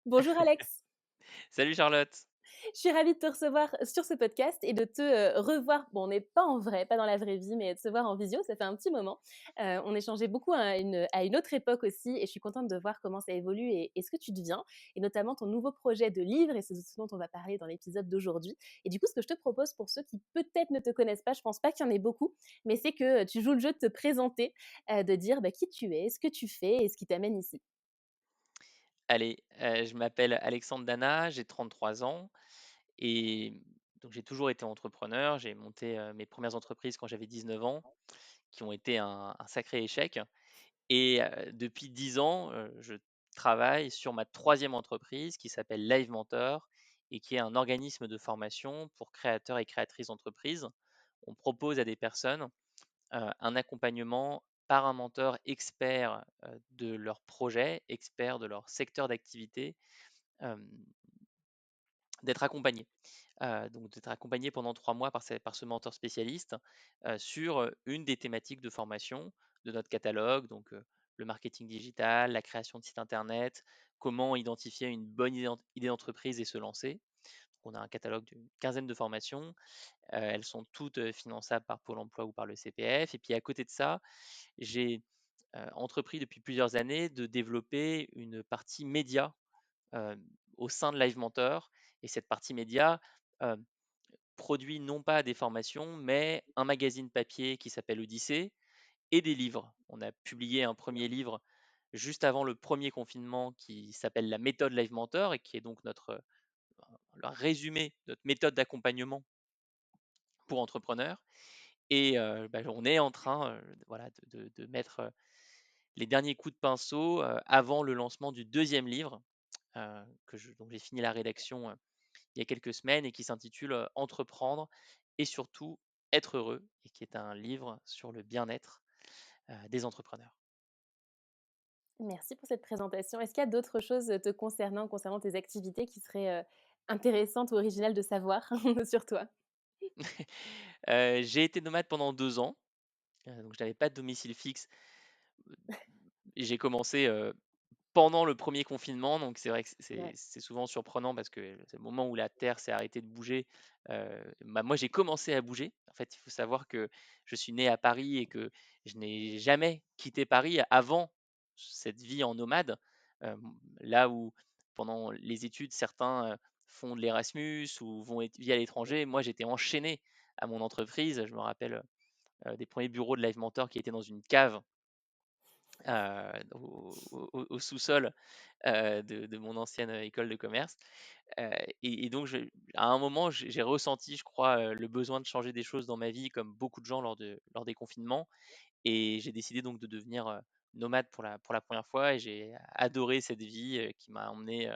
Bonjour Alex, Salut Charlotte. je suis ravie de te recevoir sur ce podcast et de te revoir. Bon, on n'est pas en vrai, pas dans la vraie vie, mais de se voir en visio, ça fait un petit moment. On échangeait beaucoup à une autre époque aussi et je suis contente de voir comment ça évolue et ce que tu deviens, et notamment ton nouveau projet de livre, et c'est ce dont on va parler dans l'épisode d'aujourd'hui. Et du coup, ce que je te propose pour ceux qui peut-être ne te connaissent pas, je pense pas qu'il y en ait beaucoup, mais c'est que tu joues le jeu de te présenter, de dire qui tu es, ce que tu fais et ce qui t'amène ici. Allez, je m'appelle Alexandre Dana, j'ai 33 ans et donc j'ai toujours été entrepreneur. J'ai monté, mes premières entreprises quand j'avais 19 ans, qui ont été un sacré échec et depuis 10 ans, je travaille sur ma troisième entreprise qui s'appelle Live Mentor et qui est un organisme de formation pour créateurs et créatrices d'entreprises. On propose à des personnes un accompagnement par un mentor expert de leur projet, expert de leur secteur d'activité, hem, d'être accompagné. Donc d'être accompagné pendant 3 mois par ce mentor spécialiste, sur, une des thématiques de formation de notre catalogue, donc le marketing digital, la création de sites internet, comment identifier une bonne idée d'entreprise et se lancer. On a un catalogue d'une quinzaine de formations, elles sont toutes, finançables par Pôle emploi ou par le CPF, et puis à côté de ça, j'ai entrepris depuis plusieurs années de développer une partie média euh, au sein de Live Mentor. Et cette partie média euh, produit non pas des formations, mais un magazine papier qui s'appelle Odyssée et des livres. On a publié un premier livre juste avant le premier confinement qui s'appelle La méthode Live Mentor et qui est donc le résumé, notre méthode d'accompagnement pour entrepreneurs. Et on est en train voilà, de mettre les derniers coups de pinceau avant le lancement du deuxième livre, dont j'ai fini la rédaction il y a quelques semaines et qui s'intitule Entreprendre et surtout être heureux, et qui est un livre sur le bien-être des entrepreneurs. Merci pour cette présentation. Est-ce qu'il y a d'autres choses te concernant, concernant tes activités qui seraient intéressantes ou originales de savoir sur toi? J'ai été nomade pendant 2 ans, donc je n'avais pas de domicile fixe. Et j'ai commencé pendant le premier confinement, donc c'est vrai que c'est Ouais. c'est souvent surprenant parce que c'est le moment où la Terre s'est arrêtée de bouger. Moi, j'ai commencé à bouger. En fait, il faut savoir que je suis né à Paris et que je n'ai jamais quitté Paris avant cette vie en nomade. Là où pendant les études, certains font de l'Erasmus ou vont vivre à l'étranger, moi j'étais enchaîné à mon entreprise. Je me rappelle des premiers bureaux de Live Mentor qui étaient dans une cave au sous-sol de mon ancienne école de commerce. Heu et donc à un moment, j'ai ressenti, je crois, le besoin de changer des choses dans ma vie comme beaucoup de gens lors des confinements, et j'ai décidé donc de devenir, nomade pour la première fois, et j'ai adoré cette vie, qui m'a emmené,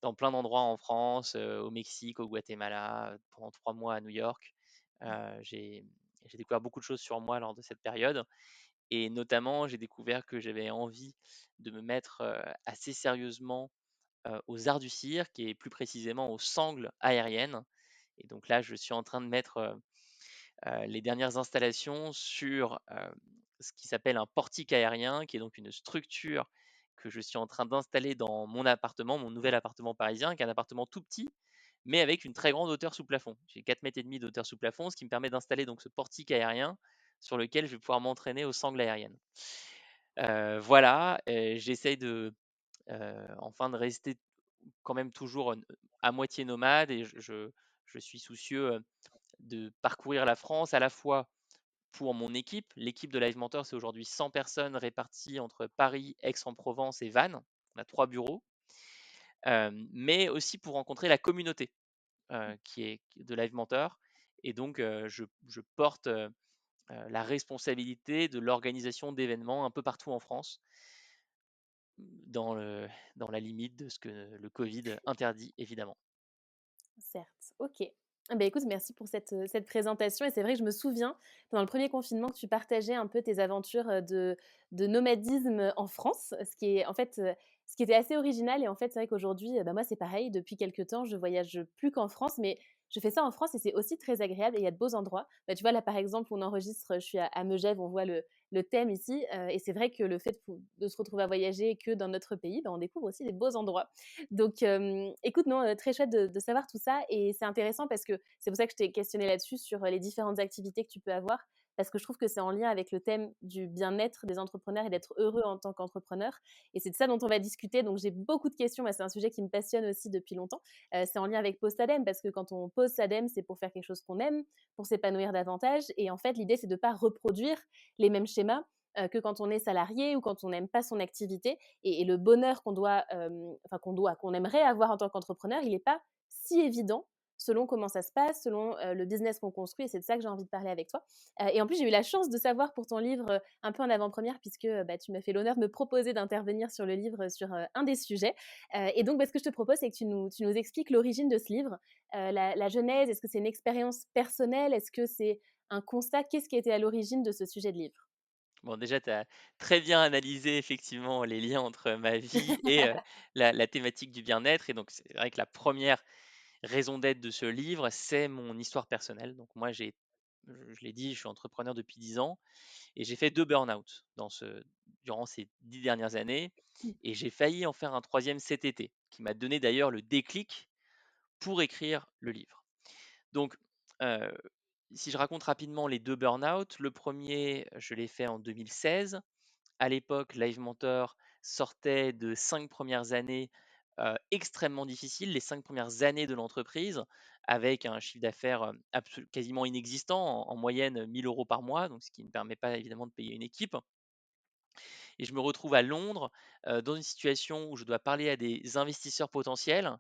dans plein d'endroits en France, au Mexique, au Guatemala, pendant 3 mois à New York. J'ai découvert beaucoup de choses sur moi lors de cette période, et notamment, j'ai découvert que j'avais envie de me mettre, assez sérieusement, aux arts du cirque et plus précisément aux sangles aériennes. Et donc là, je suis en train de mettre, les dernières installations sur, ce qui s'appelle un portique aérien, qui est donc une structure que je suis en train d'installer dans mon appartement, mon nouvel appartement parisien, qui est un appartement tout petit, mais avec une très grande hauteur sous plafond. J'ai 4,5 m d'hauteur sous plafond, ce qui me permet d'installer donc ce portique aérien sur lequel je vais pouvoir m'entraîner aux sangles aériennes. Voilà, j'essaye enfin de rester quand même toujours, à moitié nomade, et je suis soucieux, de parcourir la France à la fois pour mon équipe. L'équipe de Live Mentor, c'est aujourd'hui 100 personnes réparties entre Paris, Aix-en-Provence et Vannes. On a 3 bureaux, mais aussi pour rencontrer la communauté, qui est de Live Mentor, et donc je porte, la responsabilité de l'organisation d'événements un peu partout en France, dans le dans la limite de ce que le covid interdit évidemment. Certes, OK. Ah bah, écoute, merci pour cette présentation, et c'est vrai que je me souviens, pendant le premier confinement, que tu partageais un peu tes aventures, de nomadisme en France, ce qui est en fait, ce qui était assez original et en fait, c'est vrai qu'aujourd'hui, bah, moi, c'est pareil. Depuis quelque temps, je voyage plus qu'en France, mais je fais ça en France et c'est aussi très agréable et il y a de beaux endroits. Bah, tu vois, là, par exemple, on enregistre, je suis à Megève, on voit le thème ici, et c'est vrai que le fait de se retrouver à voyager que dans notre pays, bah, on découvre aussi des beaux endroits. Donc, écoute, non, très chouette de savoir tout ça et c'est intéressant parce que c'est pour ça que je t'ai questionnée là-dessus sur, les différentes activités que tu peux avoir parce que je trouve que c'est en lien avec le thème du bien-être des entrepreneurs et d'être heureux en tant qu'entrepreneur et c'est de ça dont on va discuter. Donc, j'ai beaucoup de questions. Moi, c'est un sujet qui me passionne aussi depuis longtemps. C'est en lien avec Pause Sadem parce que quand on pose Sadem, c'est pour faire quelque chose qu'on aime, pour s'épanouir davantage. Et en fait, l'idée, c'est de ne pas reproduire les mêmes schémas que quand on est salarié ou quand on n'aime pas son activité. Et le bonheur qu'on aimerait avoir en tant qu'entrepreneur, il n'est pas si évident selon comment ça se passe, selon le business qu'on construit. Et c'est de ça que j'ai envie de parler avec toi. Et en plus, j'ai eu la chance de savoir pour ton livre un peu en avant-première, puisque bah, tu m'as fait l'honneur de me proposer d'intervenir sur le livre sur un des sujets. Et donc, bah, ce que je te propose, c'est que tu nous expliques l'origine de ce livre, la genèse. Est-ce que c'est une expérience personnelle? Est-ce que c'est un constat? Qu'est-ce qui était à l'origine de ce sujet de livre? Bon, déjà, tu as très bien analysé effectivement les liens entre ma vie et la thématique du bien-être. Et donc, c'est vrai que la première raison d'être de ce livre, c'est mon histoire personnelle. Donc, moi, je l'ai dit, je suis entrepreneur depuis 10 ans et j'ai fait 2 burn-out durant ces 10 dernières années. Et j'ai failli en faire un troisième cet été, qui m'a donné d'ailleurs le déclic pour écrire le livre. Donc, euh, si je raconte rapidement les 2 burn-out, le premier, je l'ai fait en 2016. À l'époque, Live Mentor sortait de 5 premières années extrêmement difficiles, les 5 premières années de l'entreprise, avec un chiffre d'affaires quasiment inexistant, en moyenne 1000 euros par mois, donc ce qui ne permet pas évidemment de payer une équipe. Et je me retrouve à Londres dans une situation où je dois parler à des investisseurs potentiels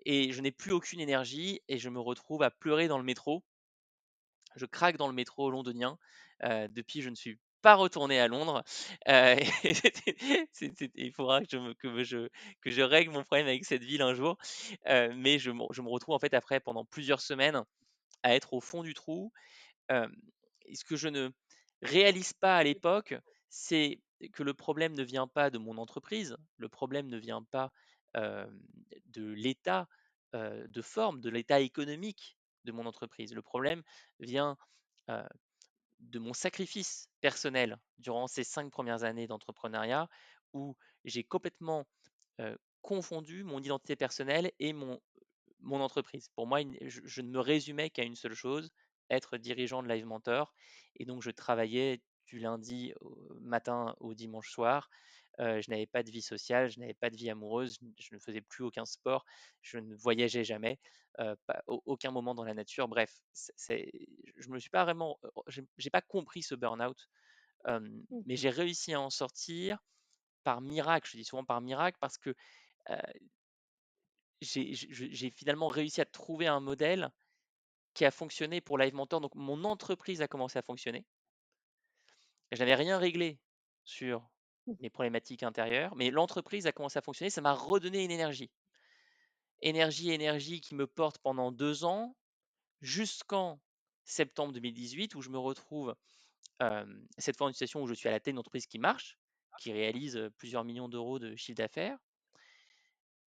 et je n'ai plus aucune énergie et je me retrouve à pleurer dans le métro. Je craque dans le métro londonien. Depuis, je ne suis pas retourné à Londres. Et il faudra que je règle mon problème avec cette ville un jour. Mais je me retrouve en fait après, pendant plusieurs semaines, à être au fond du trou. Hem, et ce que je ne réalise pas à l'époque, c'est que le problème ne vient pas de mon entreprise, le problème ne vient pas, hem, de l'état, de forme, de l'état économique de mon entreprise. Le problème vient, heu, de mon sacrifice personnel durant ces 5 premières années d'entrepreneuriat où j'ai complètement, confondu mon identité personnelle et mon entreprise. Pour moi, je ne me résumais qu'à une seule chose, être dirigeant de Live Mentor. Et donc, je travaillais du lundi au matin au dimanche soir. Je n'avais pas de vie sociale, je n'avais pas de vie amoureuse, je ne faisais plus aucun sport, je ne voyageais jamais, aucun moment dans la nature. Bref, je me suis pas vraiment, j'ai pas compris ce burn-out, mais Mmh. j'ai réussi à en sortir par miracle. Je dis souvent par miracle parce que euh, j'ai finalement réussi à trouver un modèle qui a fonctionné pour Live Mentor. Donc, mon entreprise a commencé à fonctionner. Je n'avais rien réglé sur mes problématiques intérieures, mais l'entreprise a commencé à fonctionner. Ça m'a redonné une énergie. Énergie qui me porte pendant 2 ans, jusqu'en septembre 2018, où je me retrouve cette fois dans une situation où je suis à la tête d'une entreprise qui marche, qui réalise plusieurs millions d'euros de chiffre d'affaires.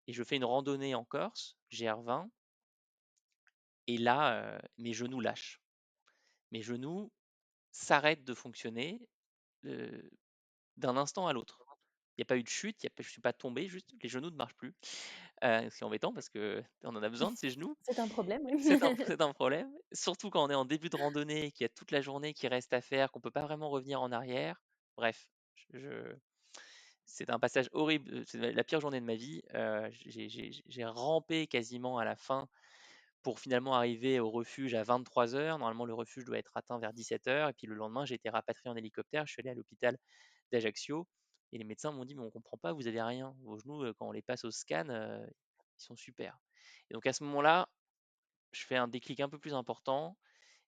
Et je fais une randonnée en Corse, GR20, et là, mes genoux lâchent. Mes genoux s'arrêtent de fonctionner euh, d'un instant à l'autre. Il n'y a pas eu de chute, je ne suis pas tombé, juste les genoux ne marchent plus. C'est embêtant parce qu'on en a besoin de ces genoux. C'est un problème, oui. C'est un problème, surtout quand on est en début de randonnée, qu'il y a toute la journée qui reste à faire, qu'on ne peut pas vraiment revenir en arrière. Bref, c'est un passage horrible, c'est la pire journée de ma vie. J'ai rampé quasiment à la fin pour finalement arriver au refuge à 23 heures. Normalement, le refuge doit être atteint vers 17 heures. Et puis le lendemain, j'ai été rapatrié en hélicoptère. Je suis allé à l'hôpital d'Ajaccio. Et les médecins m'ont dit, mais on ne comprend pas, vous avez rien. Vos genoux, quand on les passe au scan, ils sont super. Et donc à ce moment-là, je fais un déclic un peu plus important.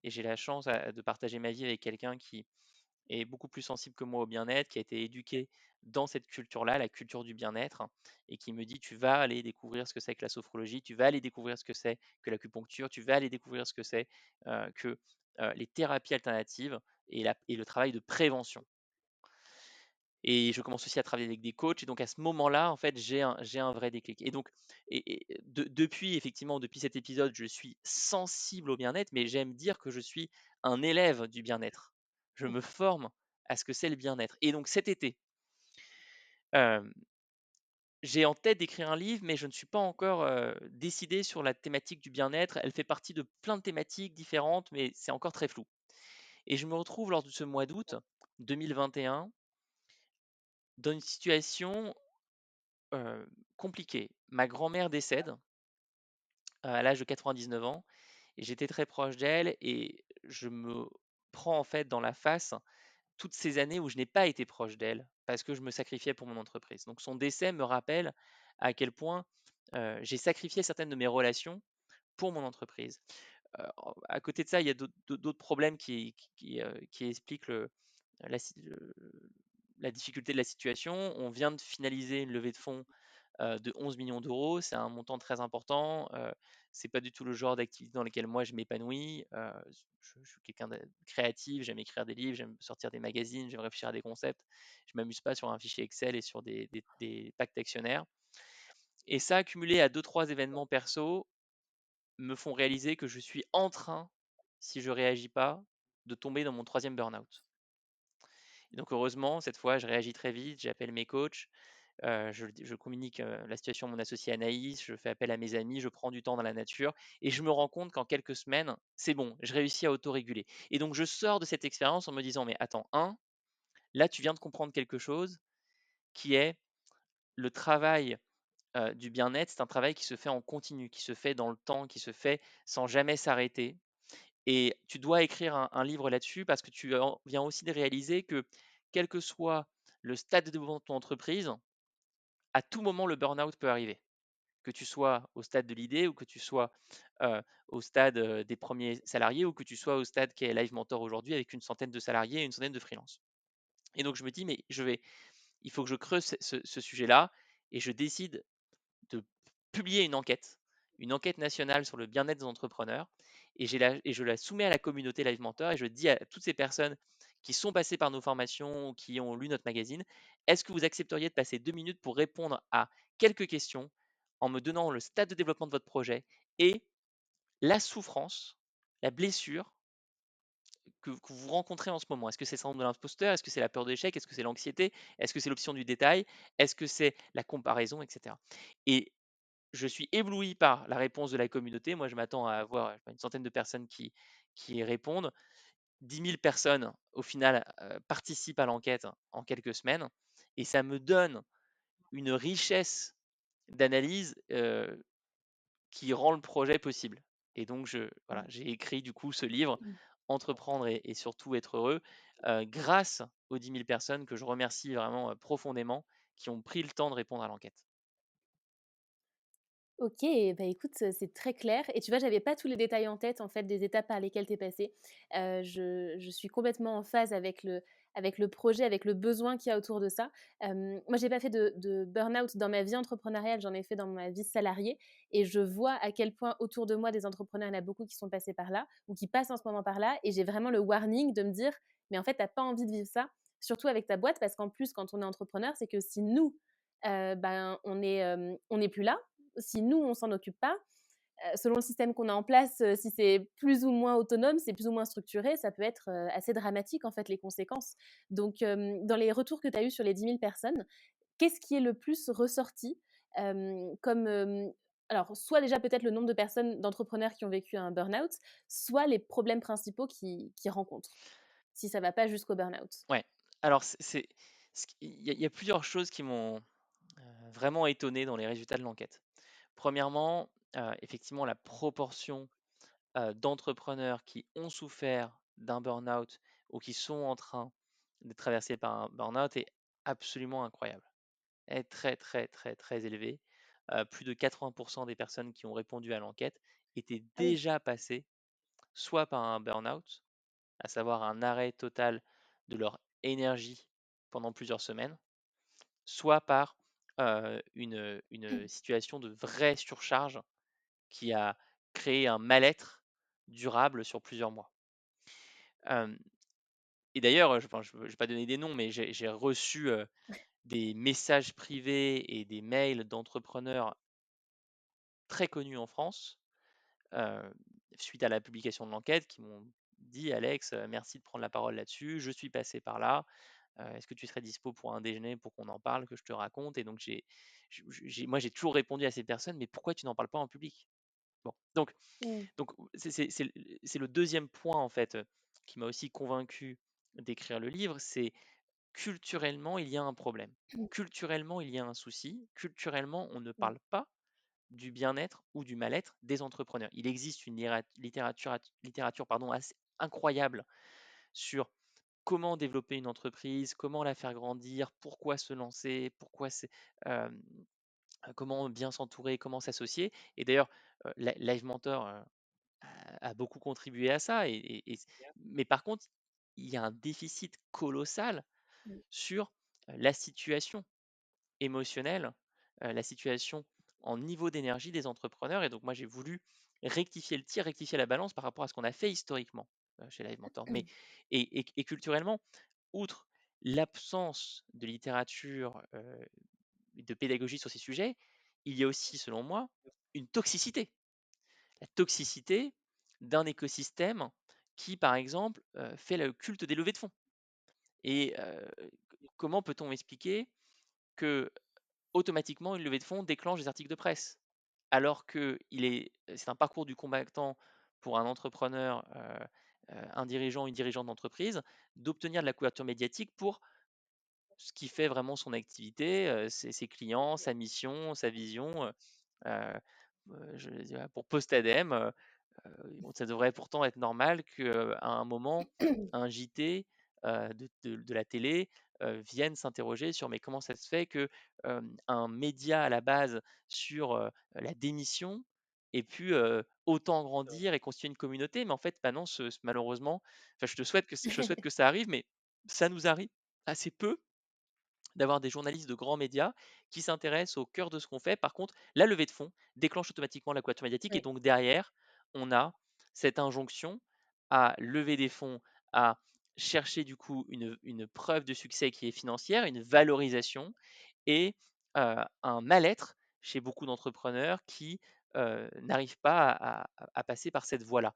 Et j'ai la chance de partager ma vie avec quelqu'un qui est beaucoup plus sensible que moi au bien-être, qui a été éduqué dans cette culture-là, la culture du bien-être, et qui me dit, tu vas aller découvrir ce que c'est que la sophrologie, tu vas aller découvrir ce que c'est que l'acupuncture, tu vas aller découvrir ce que c'est que les thérapies alternatives et le travail de prévention. et je commence aussi à travailler avec des coachs et donc à ce moment-là, en fait, j'ai un vrai déclic et donc depuis effectivement, depuis cet épisode, je suis sensible au bien-être, mais j'aime dire que je suis un élève du bien-être. Je me forme à ce que c'est le bien-être et donc cet été, hem, j'ai en tête d'écrire un livre, mais je ne suis pas encore, décidé sur la thématique du bien-être. Elle fait partie de plein de thématiques différentes, mais c'est encore très flou et je me retrouve lors de ce mois d'août 2021 dans une situation compliqué. Ma grand-mère décède, à l'âge de 99 ans et j'étais très proche d'elle et je me prends en fait dans la face toutes ces années où je n'ai pas été proche d'elle parce que je me sacrifiais pour mon entreprise. Donc son décès me rappelle à quel point, j'ai sacrifié certaines de mes relations pour mon entreprise. À côté de ça, il y a d'autres problèmes qui expliquent la si la difficulté de la situation. On vient de finaliser une levée de fonds de 11 millions d'euros. C'est un montant très important. C'est pas du tout le genre d'activité dans lequel moi je m'épanouis. Je suis quelqu'un de créatif, j'aime écrire des livres, j'aime sortir des magazines, j'aime réfléchir à des concepts. Je m'amuse pas sur un fichier Excel et sur des pactes actionnaires. Et ça, accumulé à deux, trois événements perso, me font réaliser que je suis en train, si je réagis pas, de tomber dans mon troisième burn-out. Et donc heureusement, cette fois, je réagis très vite, j'appelle mes coachs, je communique, la situation à mon associé Anaïs, je fais appel à mes amis, je prends du temps dans la nature et je me rends compte qu'en quelques semaines, c'est bon, je réussis à autoréguler et donc je sors de cette expérience en me disant: «Mais attends, là tu viens de comprendre quelque chose qui est le travail, du bien-être, c'est un travail qui se fait en continu, qui se fait dans le temps, qui se fait sans jamais s'arrêter et tu dois écrire un livre là-dessus parce que tu en viens aussi de réaliser que quel que soit le stade de développement de ton entreprise, à tout moment le burn-out peut arriver». Que tu sois au stade de l'idée ou que tu sois, au stade, des premiers salariés ou que tu sois au stade qu'est Live Mentor aujourd'hui avec une centaine de salariés et une centaine de freelances. Et donc je me dis: «Mais il faut que je creuse ce sujet-là» et je décide de publier une enquête nationale sur le bien-être des entrepreneurs et je la soumets à la communauté Live Mentor et je dis à toutes ces personnes qui sont passées par nos formations ou qui ont lu notre magazine: «Est-ce que vous accepteriez de passer 2 minutes pour répondre à quelques questions en me donnant le stade de développement de votre projet et la souffrance, la blessure que vous rencontrez en ce moment? Est-ce que c'est le syndrome de l'imposteur? Est-ce que c'est la peur de l'échec? Est-ce que c'est l'anxiété? Est-ce que c'est l'option du détail? Est-ce que c'est la comparaison?» et cetera. Et je suis ébloui par la réponse de la communauté. Moi, je m'attends à avoir, je sais pas, une centaine de personnes qui répondent. 10 000 personnes, au final, participent à l'enquête en quelques semaines et ça me donne une richesse d'analyse, qui rend le projet possible et donc voilà, j'ai écrit du coup ce livre, Mmh. «Entreprendre et surtout être heureux», grâce aux 10 000 personnes que je remercie vraiment, profondément, qui ont pris le temps de répondre à l'enquête. OK, bah, écoute, c'est très clair et tu vois, j'avais pas tous les détails en tête, en fait, des étapes par lesquelles tu es passée. Je suis complètement en phase avec le projet, avec le besoin qu'il y a autour de ça. Moi, j'ai pas fait de burn-out dans ma vie entrepreneuriale, j'en ai fait dans ma vie salariée et je vois à quel point autour de moi des entrepreneurs, il y en a beaucoup qui sont passés par là ou qui passent en ce moment par là et j'ai vraiment le warning de me dire: «Mais en fait, tu as pas envie de vivre ça», surtout avec ta boîte parce qu'en plus, quand on est entrepreneur, c'est que si nous, ben, on n'est plus là, si nous, on s'en occupe pas, selon le système qu'on a en place, si c'est plus ou moins autonome, c'est plus ou moins structuré, ça peut être assez dramatique en fait les conséquences. Donc, dans les retours que tu as eus sur les 10 000 personnes, qu'est-ce qui est le plus ressorti comme alors, soit déjà peut-être le nombre de personnes, d'entrepreneurs qui ont vécu un burn-out, soit les problèmes principaux qu'ils rencontrent, si ça ne va pas jusqu'au burn-out. Ouais, alors il y a plusieurs choses qui m'ont, vraiment étonné dans les résultats de l'enquête. Premièrement, effectivement, la proportion, d'entrepreneurs qui ont souffert d'un burn-out ou qui sont en train de traverser par un burn-out est absolument incroyable. Elle est très, très, très, très élevée. Plus de 80 des personnes qui ont répondu à l'enquête étaient Ah oui. déjà passées soit par un burn-out, à savoir un arrêt total de leur énergie pendant plusieurs semaines, soit par, une situation de vraie surcharge qui a créé un mal-être durable sur plusieurs mois. Hem, et d'ailleurs, je vais pas donner des noms, mais j'ai reçu, des messages privés et des mails d'entrepreneurs très connus en France, heu, suite à la publication de l'enquête qui m'ont dit: «Alex, merci de prendre la parole là-dessus, je suis passé par là, est-ce que tu serais dispo pour un déjeuner pour qu'on en parle, que je te raconte?» Et donc j'ai toujours répondu à ces personnes: «Mais pourquoi tu n'en parles pas en public?» Bon, Mmh. donc c'est le deuxième point en fait, qui m'a aussi convaincu d'écrire le livre, c'est culturellement, il y a un problème. Culturellement, il y a un souci. Culturellement, on ne Mmh. parle pas du bien-être ou du mal-être des entrepreneurs. Il existe une littérature pardon, assez incroyable sur comment développer une entreprise, comment la faire grandir, pourquoi se lancer, euh, comment bien s'entourer, comment s'associer. Et d'ailleurs, Live Mentor a beaucoup contribué à ça. Mais par contre, il y a un déficit colossal Mmh. sur la situation émotionnelle, la situation en niveau d'énergie des entrepreneurs. Et donc, moi, j'ai voulu rectifier le tir, rectifier la balance par rapport à ce qu'on a fait historiquement chez Live Mentor. Mais, et culturellement, outre l'absence de littérature et de pédagogie sur ces sujets, il y a aussi, selon moi, une toxicité. La toxicité d'un écosystème qui, par exemple, fait le culte des levées de fonds. Et comment peut-on expliquer que automatiquement une levée de fonds déclenche des articles de presse, alors que c'est un parcours du combattant pour un entrepreneur, un dirigeant, une dirigeante d'entreprise, d'obtenir de la couverture médiatique pour ce qui fait vraiment son activité, ses clients, sa mission, sa vision. Je dirais pour Postadem, ça devrait pourtant être normal qu'à un moment, un JT de la télé vienne s'interroger sur mais comment ça se fait que un média à la base sur la démission ait pu autant grandir et constituer une communauté, mais en fait, bah non, malheureusement, enfin, je souhaite que ça arrive, mais ça nous arrive assez peu d'avoir des journalistes de grands médias qui s'intéressent au cœur de ce qu'on fait. Par contre, la levée de fonds déclenche automatiquement la couverture médiatique et Ouais. donc derrière, on a cette injonction à lever des fonds, à chercher du coup une preuve de succès qui est financière, une valorisation et un mal-être chez beaucoup d'entrepreneurs qui n'arrivent pas à passer par cette voie-là.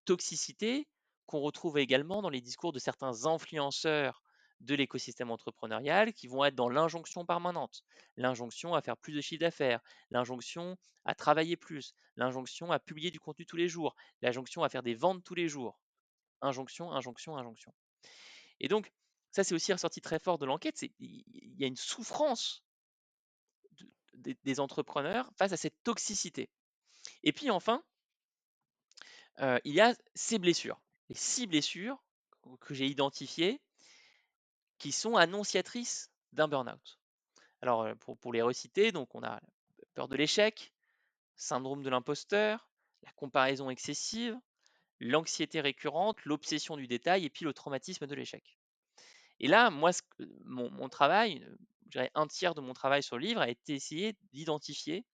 Toxicité qu'on retrouve également dans les discours de certains influenceurs de l'écosystème entrepreneurial qui vont être dans l'injonction permanente, l'injonction à faire plus de chiffre d'affaires, l'injonction à travailler plus, l'injonction à publier du contenu tous les jours, l'injonction à faire des ventes tous les jours. Injonction, injonction, injonction. Et donc, ça c'est aussi ressorti très fort de l'enquête, il y a une souffrance des entrepreneurs face à cette toxicité. Et puis enfin, il y a ces blessures, les 6 blessures que j'ai identifiées qui sont annonciatrices d'un burn-out. Alors, pour les reciter, donc on a peur de l'échec, syndrome de l'imposteur, la comparaison excessive, l'anxiété récurrente, l'obsession du détail et puis le traumatisme de l'échec. Et là, moi, mon travail, je dirais un tiers de mon travail sur le livre a été essayer d'identifier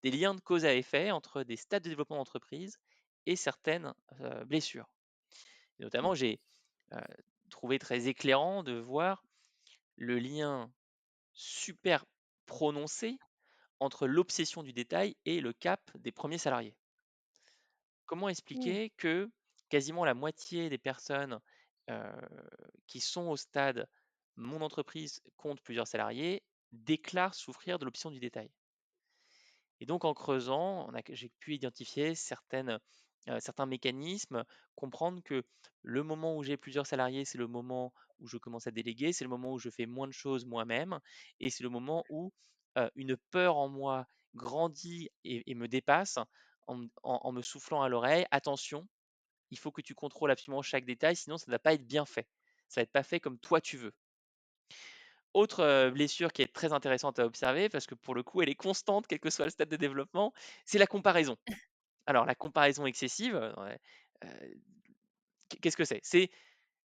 des liens de cause à effet entre des stades de développement d'entreprise et certaines blessures. Et notamment, j'ai euh, trouvé très éclairant de voir le lien super prononcé entre l'obsession du détail et le cap des premiers salariés. Comment Mmh. expliquer que quasiment la moitié des personnes euh, qui sont au stade mon entreprise compte plusieurs salariés déclarent souffrir de l'obsession du détail? Et donc en creusant, j'ai pu identifier certains mécanismes, comprendre que le moment où j'ai plusieurs salariés, c'est le moment où je commence à déléguer, c'est le moment où je fais moins de choses moi-même, et c'est le moment où une peur en moi grandit et me dépasse en me soufflant à l'oreille, attention, il faut que tu contrôles absolument chaque détail, sinon ça ne va pas être bien fait. Ça va être pas fait comme toi tu veux. Autre blessure qui est très intéressante à observer, parce que pour le coup, elle est constante, quel que soit le stade de développement, c'est la comparaison. Alors la comparaison excessive, ouais, qu'est-ce que c'est? C'est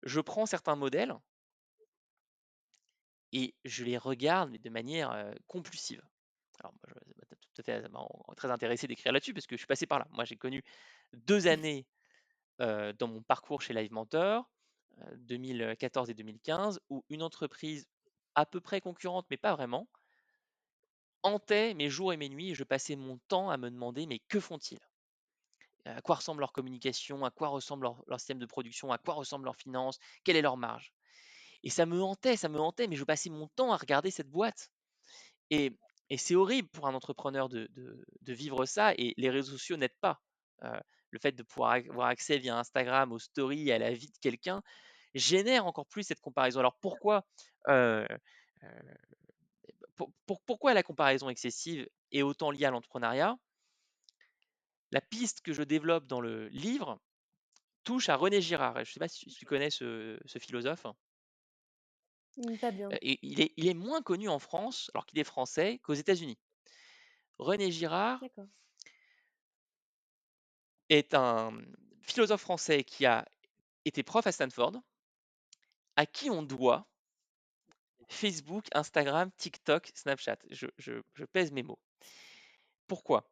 je prends certains modèles et je les regarde, mais de manière, compulsive. Alors moi, je bah, tu tout à fait, ça m'a très intéressé d'écrire là-dessus parce que je suis passé par là. Moi, j'ai connu 2 années, dans mon parcours chez Live Mentor, 2014 et 2015, où une entreprise à peu près concurrente, mais pas vraiment, hantait mes jours et mes nuits et je passais mon temps à me demander: «Mais que font-ils? À quoi ressemble leur communication? À quoi ressemble leur système de production? À quoi ressemblent leurs finances? Quelle est leur marge?» Et ça me hantait, mais je passais mon temps à regarder cette boîte et c'est horrible pour un entrepreneur de vivre ça et les réseaux sociaux n'aident pas. Heu, le fait de pouvoir avoir accès via Instagram aux stories, à la vie de quelqu'un, génère encore plus cette comparaison. Alors pourquoi, heu heu, pourquoi la comparaison excessive est autant liée à l'entrepreneuriat? La piste que je développe dans le livre touche à René Girard. Je ne sais pas si tu connais ce philosophe. Pas bien. Et il est moins connu en France, alors qu'il est français, qu'aux États-Unis. René Girard D'accord. est un philosophe français qui a été prof à Stanford, à qui on doit Facebook, Instagram, TikTok, Snapchat. Je pèse mes mots. Pourquoi?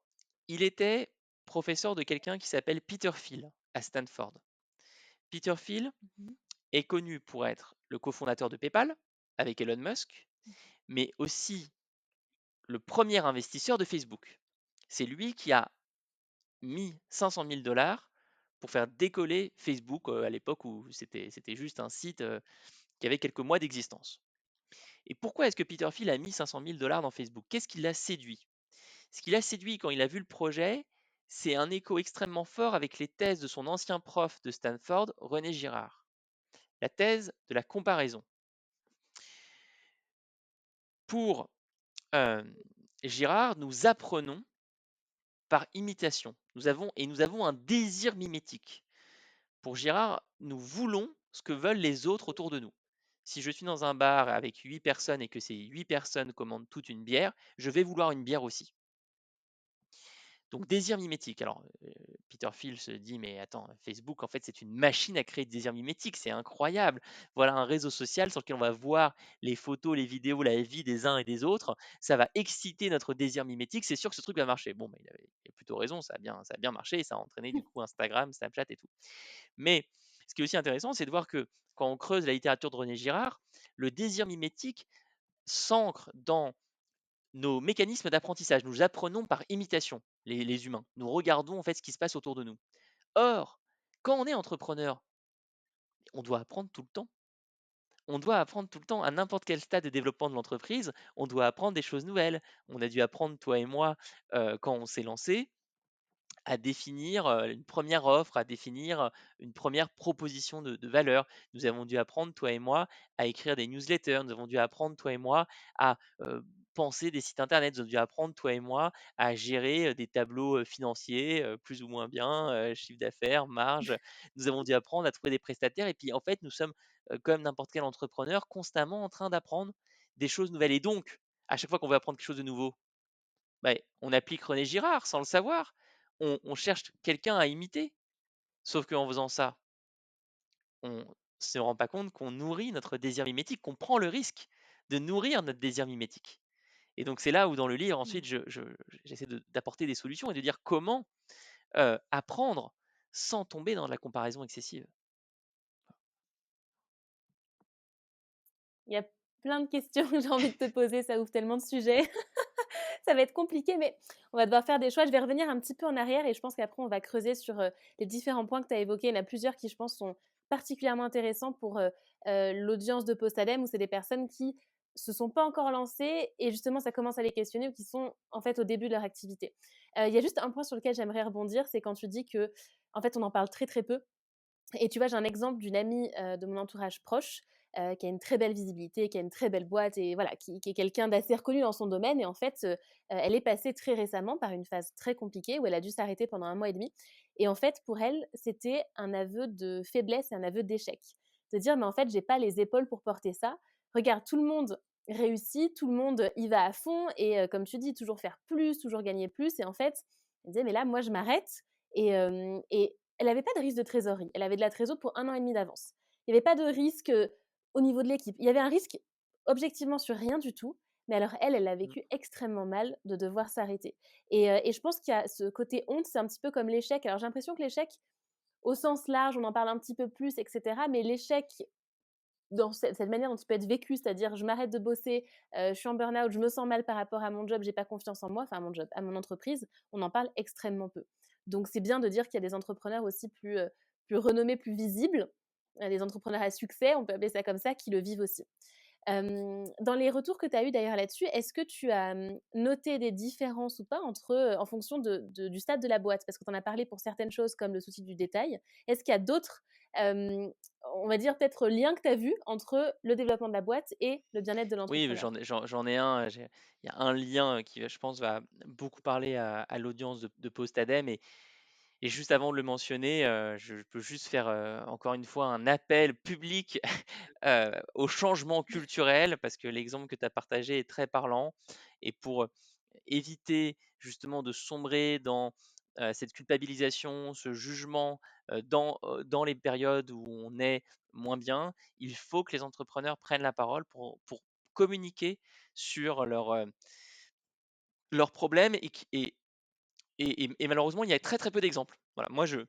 Il était professeur de quelqu'un qui s'appelle Peter Thiel à Stanford. Peter Thiel Mmh. est connu pour être le cofondateur de PayPal avec Elon Musk, mais aussi le premier investisseur de Facebook. C'est lui qui a mis 500 000 dollars pour faire décoller Facebook à l'époque où c'était juste un site qui avait quelques mois d'existence. Et pourquoi est-ce que Peter Thiel a mis 500 000 dollars dans Facebook? Qu'est-ce qui l'a séduit? Ce qui l'a séduit quand il a vu le projet, c'est un écho extrêmement fort avec les thèses de son ancien prof de Stanford, René Girard. La thèse de la comparaison. Pour euh, Girard, nous apprenons par imitation. Nous avons un désir mimétique. Pour Girard, nous voulons ce que veulent les autres autour de nous. Si je suis dans un bar avec 8 personnes et que ces 8 personnes commandent toute une bière, je vais vouloir une bière aussi. Donc désir mimétique. Alors Peter Thiel se dit mais attends, Facebook en fait c'est une machine à créer des désirs mimétiques, c'est incroyable. Voilà un réseau social sur lequel on va voir les photos, les vidéos, la vie des uns et des autres. Ça va exciter notre désir mimétique. C'est sûr que ce truc va marcher. Bon, bah, il a plutôt raison, ça a bien marché et ça a entraîné du coup Instagram, Snapchat et tout. Mais ce qui est aussi intéressant, c'est de voir que quand on creuse la littérature de René Girard, le désir mimétique s'ancre dans nos mécanismes d'apprentissage. Nous apprenons par imitation, les humains. Nous regardons en fait ce qui se passe autour de nous. Or, quand on est entrepreneur, on doit apprendre tout le temps. On doit apprendre tout le temps à n'importe quel stade de développement de l'entreprise. On doit apprendre des choses nouvelles. On a dû apprendre, toi et moi, quand on s'est lancé, à définir une première offre, à définir une première proposition de valeur. Nous avons dû apprendre, toi et moi, à écrire des newsletters. Nous avons dû apprendre, toi et moi, à penser des sites internet. Nous avons dû apprendre, toi et moi, à gérer des tableaux financiers plus ou moins bien, chiffre d'affaires, marge. Nous avons dû apprendre à trouver des prestataires. Et puis, en fait, nous sommes, comme n'importe quel entrepreneur, constamment en train d'apprendre des choses nouvelles. Et donc, à chaque fois qu'on veut apprendre quelque chose de nouveau, bah, on applique René Girard sans le savoir. On cherche quelqu'un à imiter. Sauf qu'en faisant ça, on se rend pas compte qu'on nourrit notre désir mimétique, qu'on prend le risque de nourrir notre désir mimétique. Et donc c'est là où dans le livre, ensuite, j'essaie d'apporter des solutions et de dire comment apprendre sans tomber dans la comparaison excessive. Il y a plein de questions que j'ai envie de te poser, ça ouvre tellement de sujets. Ça va être compliqué, mais on va devoir faire des choix. Je vais revenir un petit peu en arrière et je pense qu'après, on va creuser sur les différents points que tu as évoqués. Il y en a plusieurs qui, je pense, sont particulièrement intéressants pour l'audience de Postadem, où c'est des personnes qui se sont pas encore lancées et justement, ça commence à les questionner ou qui sont en fait au début de leur activité. Il y a juste un point sur lequel j'aimerais rebondir, c'est quand tu dis que en fait, on en parle très très peu et tu vois, j'ai un exemple d'une amie de mon entourage proche qui a une très belle visibilité, qui a une très belle boîte et voilà, qui est quelqu'un d'assez reconnu dans son domaine. Et en fait, elle est passée très récemment par une phase très compliquée où elle a dû s'arrêter pendant un mois et demi. Et en fait, pour elle, c'était un aveu de faiblesse et un aveu d'échec. De dire, mais en fait, j'ai pas les épaules pour porter ça. Regarde, tout le monde réussit, tout le monde y va à fond. Et comme tu dis, toujours faire plus, toujours gagner plus. Et en fait, elle disait, mais là, moi, je m'arrête. Et elle n'avait pas de risque de trésorerie. Elle avait de la trésorerie pour un an et demi d'avance. Il n'y avait pas de risque au niveau de l'équipe. Il y avait un risque objectivement sur rien du tout. Mais alors, elle l'a Mm. vécu extrêmement mal de devoir s'arrêter. Et je pense qu'il y a ce côté honte, c'est un petit peu comme l'échec. Alors, j'ai l'impression que l'échec, au sens large, on en parle un petit peu plus, et cetera. Mais l'échec dans cette manière dont il peut être vécu, c'est-à-dire je m'arrête de bosser, je suis en burn-out, je me sens mal par rapport à mon job, j'ai pas confiance en moi, enfin à mon job, à mon entreprise, on en parle extrêmement peu. Donc c'est bien de dire qu'il y a des entrepreneurs aussi plus renommés, plus visibles, des entrepreneurs à succès, on peut appeler ça comme ça, qui le vivent aussi. Dans les retours que tu as eu d'ailleurs là-dessus, est-ce que tu as, noté des différences ou pas entre, en fonction du stade de la boîte? Parce que tu en as parlé pour certaines choses comme le souci du détail. Est-ce qu'il y a d'autres, hem, on va dire peut-être liens que tu as vus entre le développement de la boîte et le bien-être de Oui, l'entrepreneur? j'en ai un, il y a un lien qui, je pense, va beaucoup parler à l'audience de Postadem. Et juste avant de le mentionner, je peux juste faire, encore une fois un appel public au changement culturel parce que l'exemple que tu as partagé est très parlant et pour, éviter justement de sombrer dans, cette culpabilisation, ce jugement, dans les périodes où on est moins bien, il faut que les entrepreneurs prennent la parole pour communiquer sur leurs problèmes et malheureusement, il y a très, très peu d'exemples. Voilà, moi, j'ai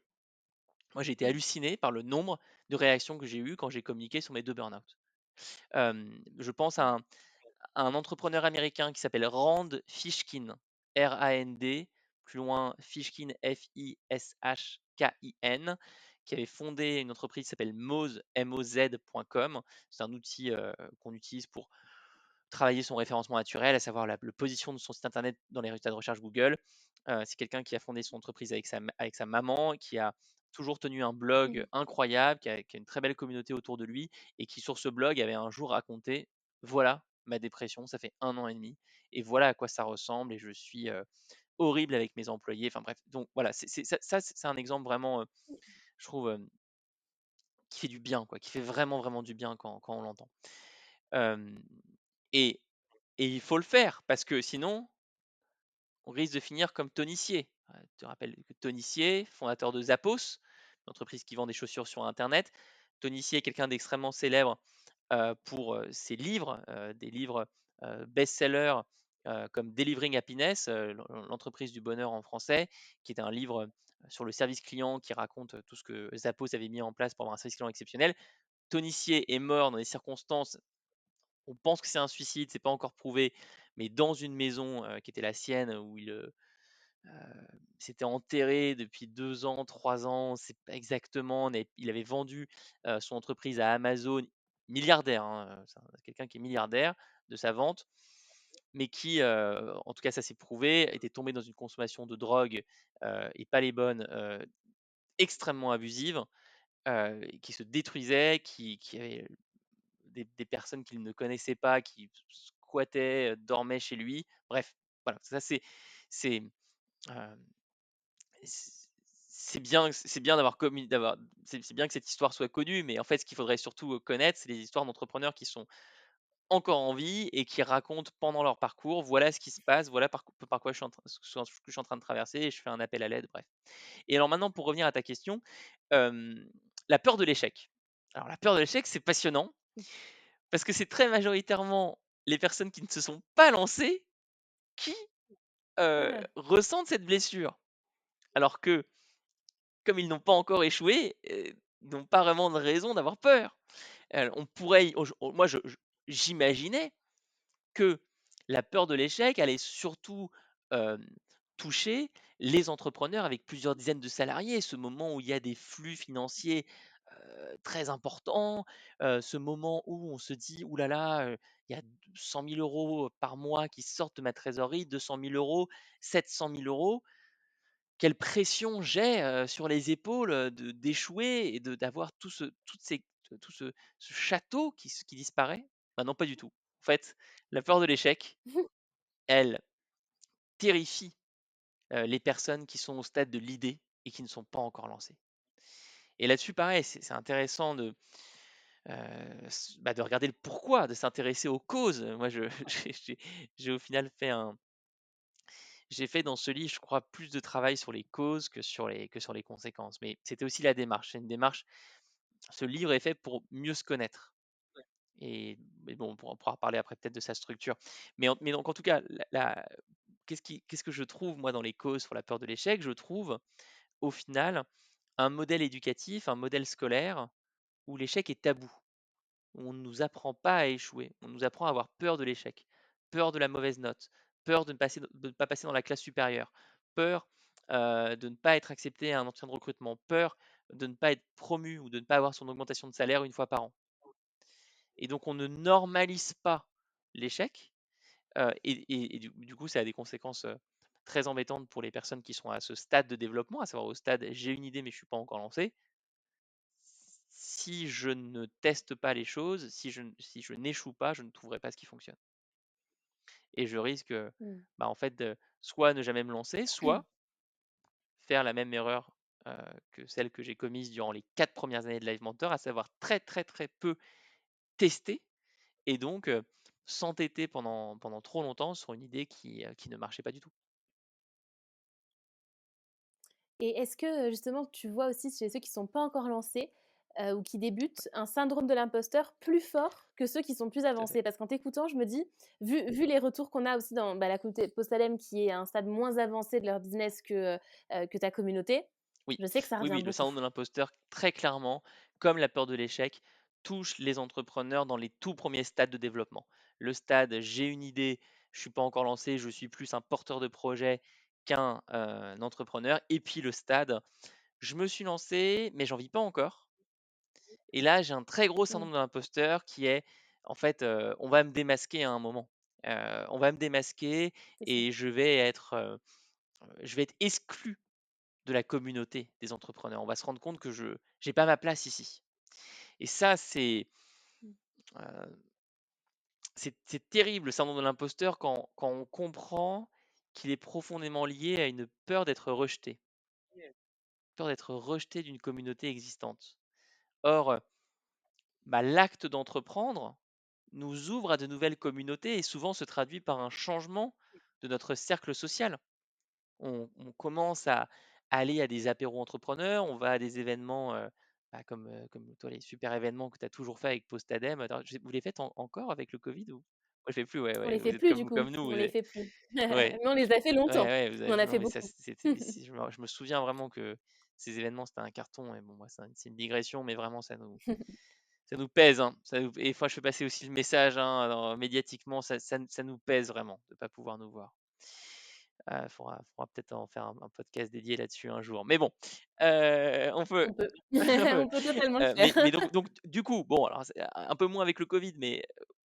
été Mmh. halluciné par le nombre de réactions que j'ai eues quand j'ai communiqué sur mes 2 burn-out. Je pense à un entrepreneur américain qui s'appelle Rand Fishkin, R-A-N-D, plus loin Fishkin, F-I-S-H-K-I-N, qui avait fondé une entreprise qui s'appelle Moz, M-O-Z.com. C'est un outil qu'on utilise pour travailler son référencement naturel, à savoir la position de son site internet dans les résultats de recherche Google. C'est quelqu'un qui a fondé son entreprise avec sa maman, qui a toujours tenu un blog Mmh. incroyable, qui a une très belle communauté autour de lui, et qui sur ce blog avait un jour raconté, voilà ma dépression, ça fait 1 an et demi, et voilà à quoi ça ressemble, et je suis horrible avec mes employés. Enfin bref, donc voilà, c'est un exemple vraiment, je trouve, qui fait du bien, quoi, qui fait vraiment, vraiment du bien quand on l'entend. Euh, et, et il faut le faire, parce que sinon, on risque de finir comme Tony Sier. Tu te rappelles que Tony Sier, fondateur de Zappos, une entreprise qui vend des chaussures sur Internet. Tony Sier est quelqu'un d'extrêmement célèbre pour ses livres, des livres best-sellers comme Delivering Happiness, l'entreprise du bonheur en français, qui est un livre sur le service client qui raconte tout ce que Zappos avait mis en place pour avoir un service client exceptionnel. Tony Sier est mort dans des circonstances, on pense que c'est un suicide, c'est pas encore prouvé, mais dans une maison qui était la sienne, où s'était enterré depuis 2 ans, 3 ans, c'est pas exactement, mais il avait vendu son entreprise à Amazon, milliardaire, hein, c'est quelqu'un qui est milliardaire de sa vente, mais qui, en tout cas ça s'est prouvé, était tombé dans une consommation de drogue et pas les bonnes, extrêmement abusive, qui se détruisait, qui avait des personnes qu'il ne connaissait pas qui squattaient, dormaient chez lui. Bref, voilà, ça c'est, heu, c'est bien c'est bien que cette histoire soit connue, mais en fait, ce qu'il faudrait surtout, connaître, c'est les histoires d'entrepreneurs qui sont encore en vie et qui racontent pendant leur parcours: «Voilà ce qui se passe, voilà par quoi je suis en train ce que je suis en train de traverser et je fais un appel à l'aide», bref. Et alors maintenant, pour revenir à ta question, hem, la peur de l'échec. Alors la peur de l'échec, c'est passionnant parce que c'est très majoritairement les personnes qui ne se sont pas lancées qui, Ah! ressentent cette blessure. Alors que, comme ils n'ont pas encore échoué, ils n'ont pas vraiment de raison d'avoir peur. On pourrait y moi j'imaginais que la peur de l'échec allait surtout, hem, toucher les entrepreneurs avec plusieurs dizaines de salariés. Ce moment où il y a des flux financiers, très importants, ce moment où on se dit: «Ouh là là, il y a 100 000 € par mois qui sortent de ma trésorerie, 200 000 €, 700 000 €. Quelle pression j'ai, sur les épaules, d'échouer et d'avoir tout ce château qui disparaît». Bah non, pas du tout. En fait, la peur de l'échec, elle terrifie, les personnes qui sont au stade de l'idée et qui ne sont pas encore lancées. Et là-dessus, pareil, c'est intéressant de regarder le pourquoi, de s'intéresser aux causes. Moi, j'ai au final j'ai fait dans ce livre, je crois, plus de travail sur les causes que sur les conséquences. Mais c'était aussi la démarche. C'est une démarche. Ce livre est fait pour mieux se connaître. Mais bon, on pourra parler après peut-être de sa structure. Mais donc, en tout cas, qu'est-ce que je trouve, moi, dans les causes pour la peur de l'échec? Je trouve, au final, un modèle éducatif, un modèle scolaire où l'échec est tabou. On ne nous apprend pas à échouer, on nous apprend à avoir peur de l'échec, peur de la mauvaise note, peur de ne pas passer dans la classe supérieure, peur, de ne pas être accepté à un entretien de recrutement, peur de ne pas être promu ou de ne pas avoir son augmentation de salaire une fois par an. Et donc on ne normalise pas l'échec, et du coup ça a des conséquences, très embêtantes pour les personnes qui sont à ce stade de développement, à savoir au stade: «J'ai une idée mais je ne suis pas encore lancé». Si je ne teste pas les choses, si je n'échoue pas, je ne trouverai pas ce qui fonctionne. Et je risque, Mmh. bah, en fait, de soit ne jamais me lancer, soit faire la même erreur, heu, que celle que j'ai commise durant les 4 premières années de Live Mentor, à savoir très, très, très peu tester et donc s'entêter pendant trop longtemps sur une idée qui ne marchait pas du tout. Et est-ce que, justement, tu vois aussi chez ceux qui sont pas encore lancés, ou qui débutent, un syndrome de l'imposteur plus fort que ceux qui sont plus Tout à fait. avancés? Parce qu'en t'écoutant, je me dis, vu les retours qu'on a aussi dans, bah, la communauté Postalem qui est à un stade moins avancé de leur business que ta communauté, Oui, je sais que ça oui, revient oui, le beaucoup. syndrome de l'imposteur, très clairement, comme la peur de l'échec, touche les entrepreneurs dans les tout premiers stades de développement. Le stade: «J'ai une idée, je suis pas encore lancé, je suis plus un porteur de projet qu'un, entrepreneur» et puis le stade: «Je me suis lancé, mais j'en vis pas encore» et là, j'ai un très gros Mmh, syndrome de l'imposteur qui est, en fait, on va me démasquer à un moment. On va me démasquer c'est ça. et je vais être exclu de la communauté des entrepreneurs. On va se rendre compte que je n'ai pas ma place ici. Et ça, Mmh. heu, c'est terrible le syndrome de l'imposteur quand on comprend qu'il est profondément lié à une peur d'être rejeté d'une communauté existante. Or, bah, l'acte d'entreprendre nous ouvre à de nouvelles communautés et souvent se traduit par un changement de notre cercle social. On commence à aller à des apéros entrepreneurs, on va à des événements, bah, comme toi, les super événements que tu as toujours fait avec Postadem. Attends, je sais vous les faites encore avec le Covid ou? Moi, je fais plus, ouais, On ouais, les vous fait êtes plus du coup, comme nous, on vous les êtes fait plus. ouais, Mais on les a fait ouais, longtemps. ouais, vous On avez en a non, fait mais ça, beaucoup. c'était si je me souviens vraiment que ces événements, c'était un carton et bon, moi, c'est une digression, mais vraiment ça nous pèse, hein. Ça nous et des fois, je fais passer aussi le message, hein, alors, médiatiquement, ça nous pèse vraiment de ne pas pouvoir nous voir. Faudra peut-être en faire un podcast dédié là-dessus un jour. Mais bon, on peut On peut. on peut, On peut totalement le faire. mais donc du coup, bon alors c'est un peu moins avec le Covid, mais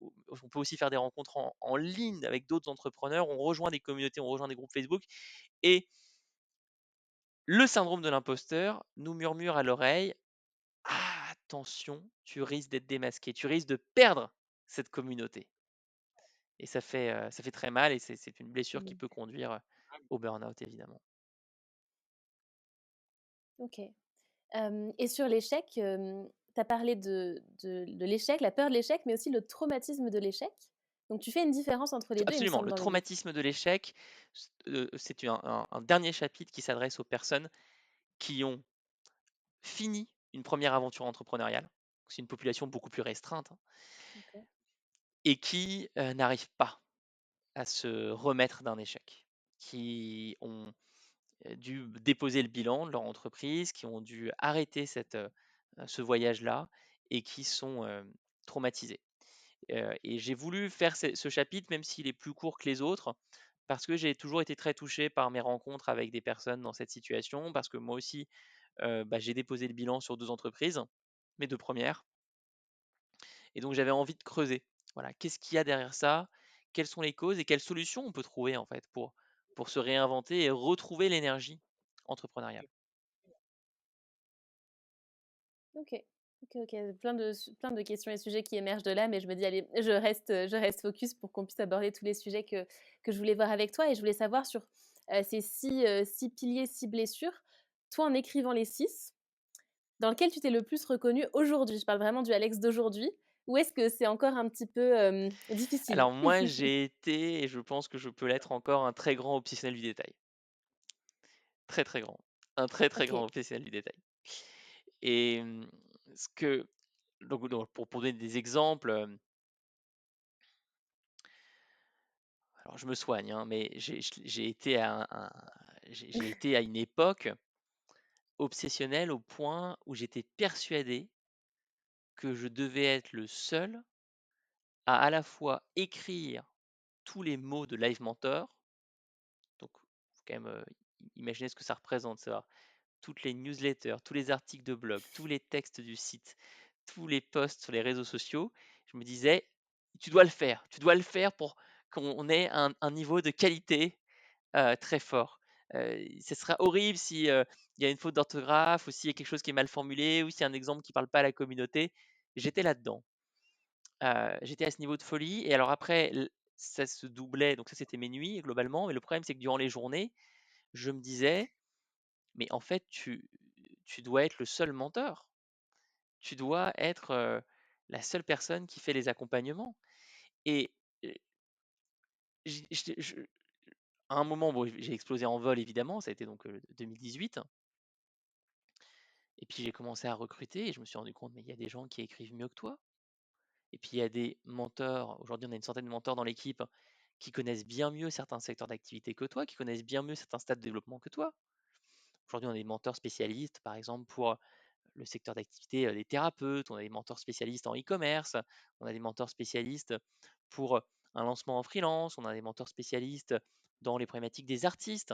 on peut aussi faire des rencontres en ligne avec d'autres entrepreneurs. On rejoint des communautés, on rejoint des groupes Facebook et le syndrome de l'imposteur nous murmure à l'oreille: «Ah attention, tu risques d'être démasqué, tu risques de perdre cette communauté» et ça fait très mal et c'est une blessure qui Mmh. peut conduire, au burn-out évidemment. OK. Et sur l'échec, tu as parlé de l'échec, la peur de l'échec, mais aussi le traumatisme de l'échec. Donc tu fais une différence entre les 2, il me Absolument, semble, le dans le livre? traumatisme de l'échec, c'est un dernier chapitre qui s'adresse aux personnes qui ont fini une première aventure entrepreneuriale. C'est une population beaucoup plus restreinte, hein, OK. et qui, n'arrivent pas à se remettre d'un échec, qui ont, dû déposer le bilan de leur entreprise, qui ont dû arrêter ce voyage-là et qui sont, traumatisés. Et j'ai voulu faire ce chapitre, même s'il est plus court que les autres, parce que j'ai toujours été très touché par mes rencontres avec des personnes dans cette situation, parce que moi aussi, bah, j'ai déposé le bilan sur 2 entreprises, mes 2 premières, et donc j'avais envie de creuser. Voilà, qu'est-ce qu'il y a derrière ça? Quelles sont les causes et quelles solutions on peut trouver en fait pour se réinventer et retrouver l'énergie entrepreneuriale? OK. OK, OK. Plein de questions et sujets qui émergent de là, mais je me dis: «Allez, je reste focus pour qu'on puisse aborder tous les sujets que je voulais voir avec toi». Et je voulais savoir sur, ces 6 piliers, 6 blessures, toi, en écrivant les 6, dans lequel tu t'es le plus reconnu aujourd'hui? Je parle vraiment du Alex d'aujourd'hui. Ou est-ce que c'est encore un petit peu, difficile? Alors moi, j'ai été, et je pense que je peux l'être encore, un très grand obsessionnel du détail. Très, très grand. Un très, très grand OK. obsessionnel du détail. Et ce que donc pour donner des exemples, alors je me soigne, hein, mais j'ai été à une époque obsessionnel au point où j'étais persuadé que je devais être le seul à la fois écrire tous les mots de Live Mentor, donc faut quand même, imaginer ce que ça représente, ça toutes les newsletters, tous les articles de blog, tous les textes du site, tous les posts sur les réseaux sociaux. Je me disais: tu dois le faire pour qu'on ait un niveau de qualité, très fort. Ce sera horrible si, il y a une faute d'orthographe ou s'il y a quelque chose qui est mal formulé ou s'il y a un exemple qui ne parle pas à la communauté. J'étais là-dedans. J'étais à ce niveau de folie et alors après ça se doublait, donc ça c'était mes nuits globalement, mais le problème c'est que durant les journées, je me disais: «Mais en fait tu dois être le seul menteur. Tu dois être, la seule personne qui fait les accompagnements» et heu, j'étais je à un moment, bon, j'ai explosé en vol évidemment, ça a été donc, 2018 et puis j'ai commencé à recruter et je me suis rendu compte, mais il y a des gens qui écrivent mieux que toi. Et puis il y a des mentors, aujourd'hui on a une centaine de mentors dans l'équipe qui connaissent bien mieux certains secteurs d'activité que toi, qui connaissent bien mieux certains stades de développement que toi. Aujourd'hui on a des mentors spécialistes, par exemple pour le secteur d'activité des thérapeutes, on a des mentors spécialistes en e-commerce, on a des mentors spécialistes pour un lancement en freelance, on a des mentors spécialistes dans les problématiques des artistes.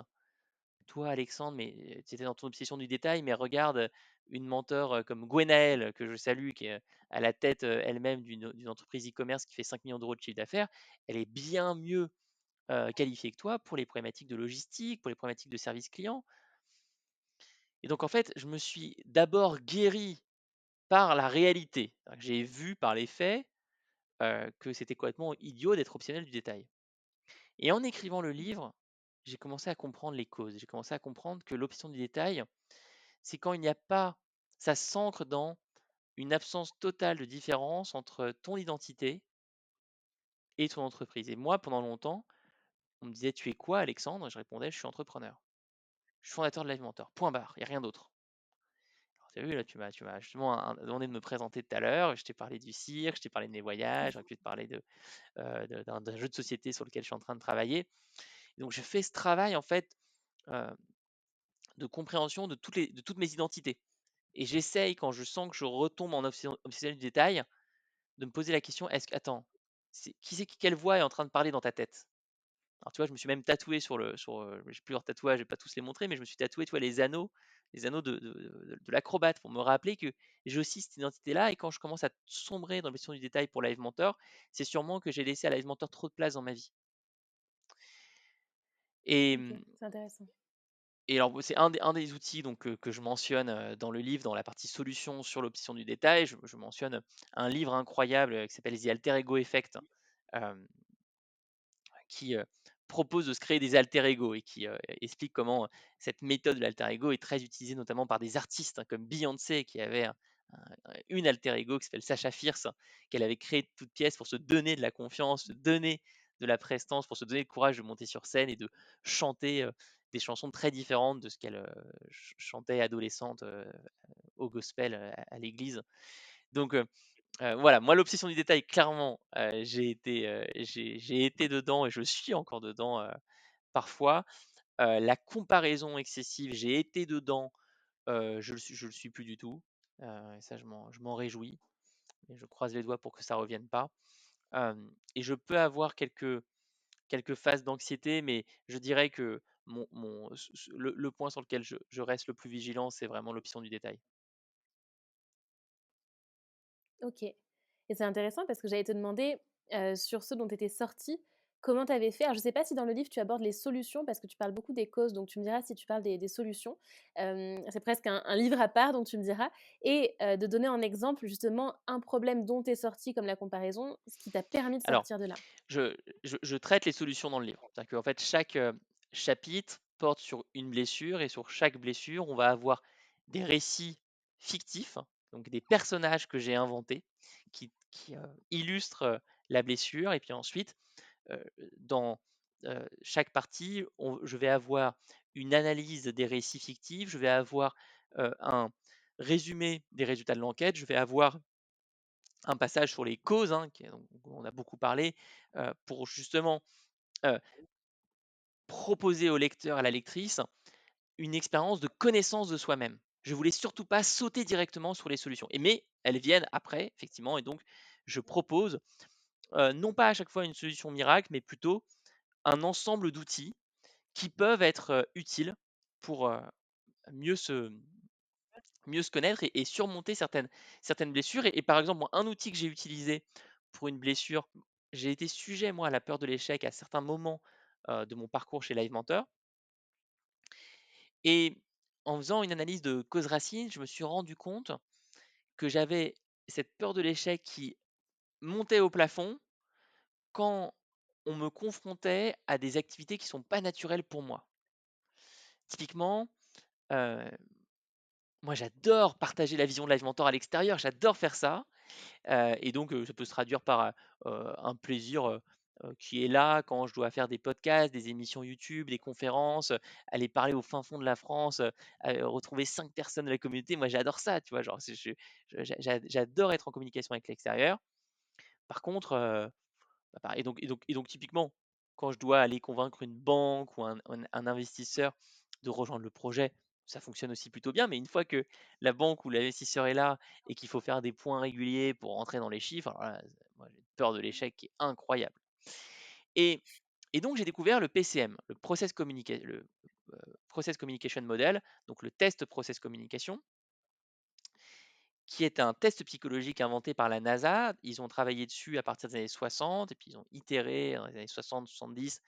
Toi, Alexandre, mais tu étais dans ton obsession du détail, mais regarde une mentor comme Gwenaëlle, que je salue, qui est à la tête elle-même d'une entreprise e-commerce qui fait 5 millions d'euros de chiffre d'affaires. Elle est bien mieux qualifiée que toi pour les problématiques de logistique, pour les problématiques de service client. Et donc, en fait, je me suis d'abord guéri par la réalité. J'ai vu par les faits que c'était complètement idiot d'être optionnel du détail. Et en écrivant le livre, j'ai commencé à comprendre les causes. J'ai commencé à comprendre que l'option du détail, c'est quand il n'y a pas, ça s'ancre dans une absence totale de différence entre ton identité et ton entreprise. Et moi, pendant longtemps, on me disait: «Tu es quoi, Alexandre?» Et je répondais: «Je suis entrepreneur. Je suis fondateur de Live Mentor. Point barre, il n'y a rien d'autre». Alors, tu as vu, là, tu m'as justement demandé de me présenter tout à l'heure. Je t'ai parlé du cirque, je t'ai parlé de mes voyages, j'aurais pu te parler d'un jeu de société sur lequel je suis en train de travailler. Et donc, je fais ce travail, en fait, euh, de compréhension de toutes mes identités. Et j'essaye, quand je sens que je retombe en obsessionnel du détail, de me poser la question, est-ce que, attends, quelle voix est en train de parler dans ta tête? Alors tu vois, je me suis même tatoué j'ai plusieurs tatouages, je vais pas tous les montrer, mais je me suis tatoué, tu vois, les anneaux de l'acrobate pour me rappeler que j'ai aussi cette identité-là. Et quand je commence à sombrer dans l'obsession du détail pour Live Mentor, c'est sûrement que j'ai laissé à Live Mentor trop de place dans ma vie. Et, OK, c'est intéressant. et alors, c'est un des outils donc, que je mentionne dans le livre, dans la partie solutions sur l'obsession du détail. Je mentionne un livre incroyable qui s'appelle The Alter Ego Effect, euh, qui propose de se créer des alter ego et qui explique comment cette méthode de l'alter ego est très utilisée notamment par des artistes comme Beyoncé qui avait une alter ego qui s'appelle Sacha Fierce, qu'elle avait créée de toutes pièces pour se donner de la confiance, se donner de la prestance, pour se donner le courage de monter sur scène et de chanter des chansons très différentes de ce qu'elle chantait adolescente au gospel à l'église. Donc voilà, moi l'obsession du détail, clairement, j'ai été dedans et je suis encore dedans parfois. La comparaison excessive, j'ai été dedans, je le suis plus du tout. Et ça, je m'en réjouis. Et je croise les doigts pour que ça revienne pas. Et je peux avoir quelques phases d'anxiété, mais je dirais que le point sur lequel je reste le plus vigilant, c'est vraiment l'option du détail. OK, et c'est intéressant parce que j'allais te demander, sur ceux dont tu étais sortie, comment tu avais fait? Alors je ne sais pas si dans le livre tu abordes les solutions parce que tu parles beaucoup des causes, donc tu me diras si tu parles des solutions. C'est presque un livre à part, donc tu me diras, et de donner en exemple justement un problème dont tu es sortie comme la comparaison, ce qui t'a permis de Alors, sortir de là. je traite les solutions dans le livre. C'est-à-dire qu'en fait, chaque chapitre porte sur une blessure et sur chaque blessure, on va avoir des récits fictifs, donc des personnages que j'ai inventés qui illustrent la blessure. Et puis ensuite, dans chaque partie, je vais avoir une analyse des récits fictifs, je vais avoir un résumé des résultats de l'enquête, je vais avoir un passage sur les causes, hein, dont on a beaucoup parlé, pour justement euh, proposer au lecteur, à la lectrice, une expérience de connaissance de soi-même. je voulais surtout pas sauter directement sur les solutions mais elles viennent après effectivement et donc je propose, non pas à chaque fois une solution miracle, mais plutôt un ensemble d'outils qui peuvent être, utiles pour, mieux se mieux se connaître et surmonter certaines blessures et par exemple, moi, un outil que j'ai utilisé pour une blessure, j'ai été sujet, moi, à la peur de l'échec à certains moments, de mon parcours chez Live Mentor et en faisant une analyse de cause-racine, je me suis rendu compte que j'avais cette peur de l'échec qui montait au plafond quand on me confrontait à des activités qui sont pas naturelles pour moi. Typiquement, heu, moi j'adore partager la vision de Live Mentor à l'extérieur, j'adore faire ça. Et donc, ça peut se traduire par, un plaisir, qui est là quand je dois faire des podcasts, des émissions YouTube, des conférences, aller parler au fin fond de la France, retrouver 5 personnes de la communauté. Moi, j'adore ça, tu vois? Genre, c'est j'adore être en communication avec l'extérieur. Par contre, bah, par et donc typiquement, quand je dois aller convaincre une banque ou un investisseur de rejoindre le projet, ça fonctionne aussi plutôt bien. Mais une fois que la banque ou l'investisseur est là et qu'il faut faire des points réguliers pour rentrer dans les chiffres, alors là, moi j'ai une peur de l'échec qui est incroyable. Et et donc j'ai découvert le PCM, Process Communication Model, donc le test Process Communication qui est un test psychologique inventé par la NASA. Ils ont travaillé dessus à partir des années 60 et puis ils ont itéré dans les années 60-70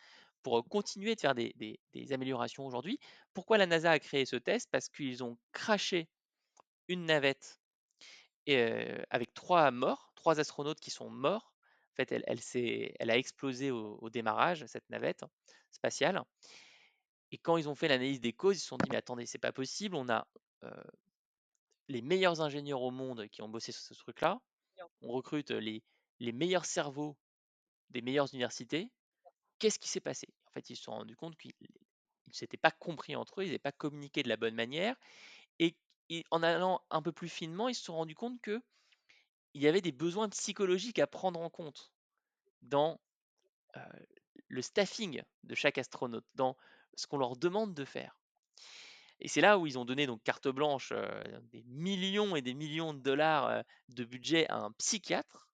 pour continuer de faire des améliorations aujourd'hui. Pourquoi la NASA a créé ce test? Parce qu'ils ont crashé une navette avec trois morts, trois astronautes qui sont morts. En fait, elle a explosé au démarrage, cette navette spatiale. Et quand ils ont fait l'analyse des causes, ils se sont dit, mais attendez, c'est pas possible, on a euh, les meilleurs ingénieurs au monde qui ont bossé sur ce truc-là, on recrute les meilleurs cerveaux des meilleures universités. Qu'est-ce qui s'est passé? En fait, ils se sont rendus compte qu'ils ne s'étaient pas compris entre eux, ils n'avaient pas communiqué de la bonne manière. Et, en allant un peu plus finement, ils se sont rendus compte qu'il y avait des besoins psychologiques à prendre en compte dans euh, le staffing de chaque astronaute, dans ce qu'on leur demande de faire. Et c'est là où ils ont donné donc carte blanche, des millions et des millions de dollars de budget à un psychiatre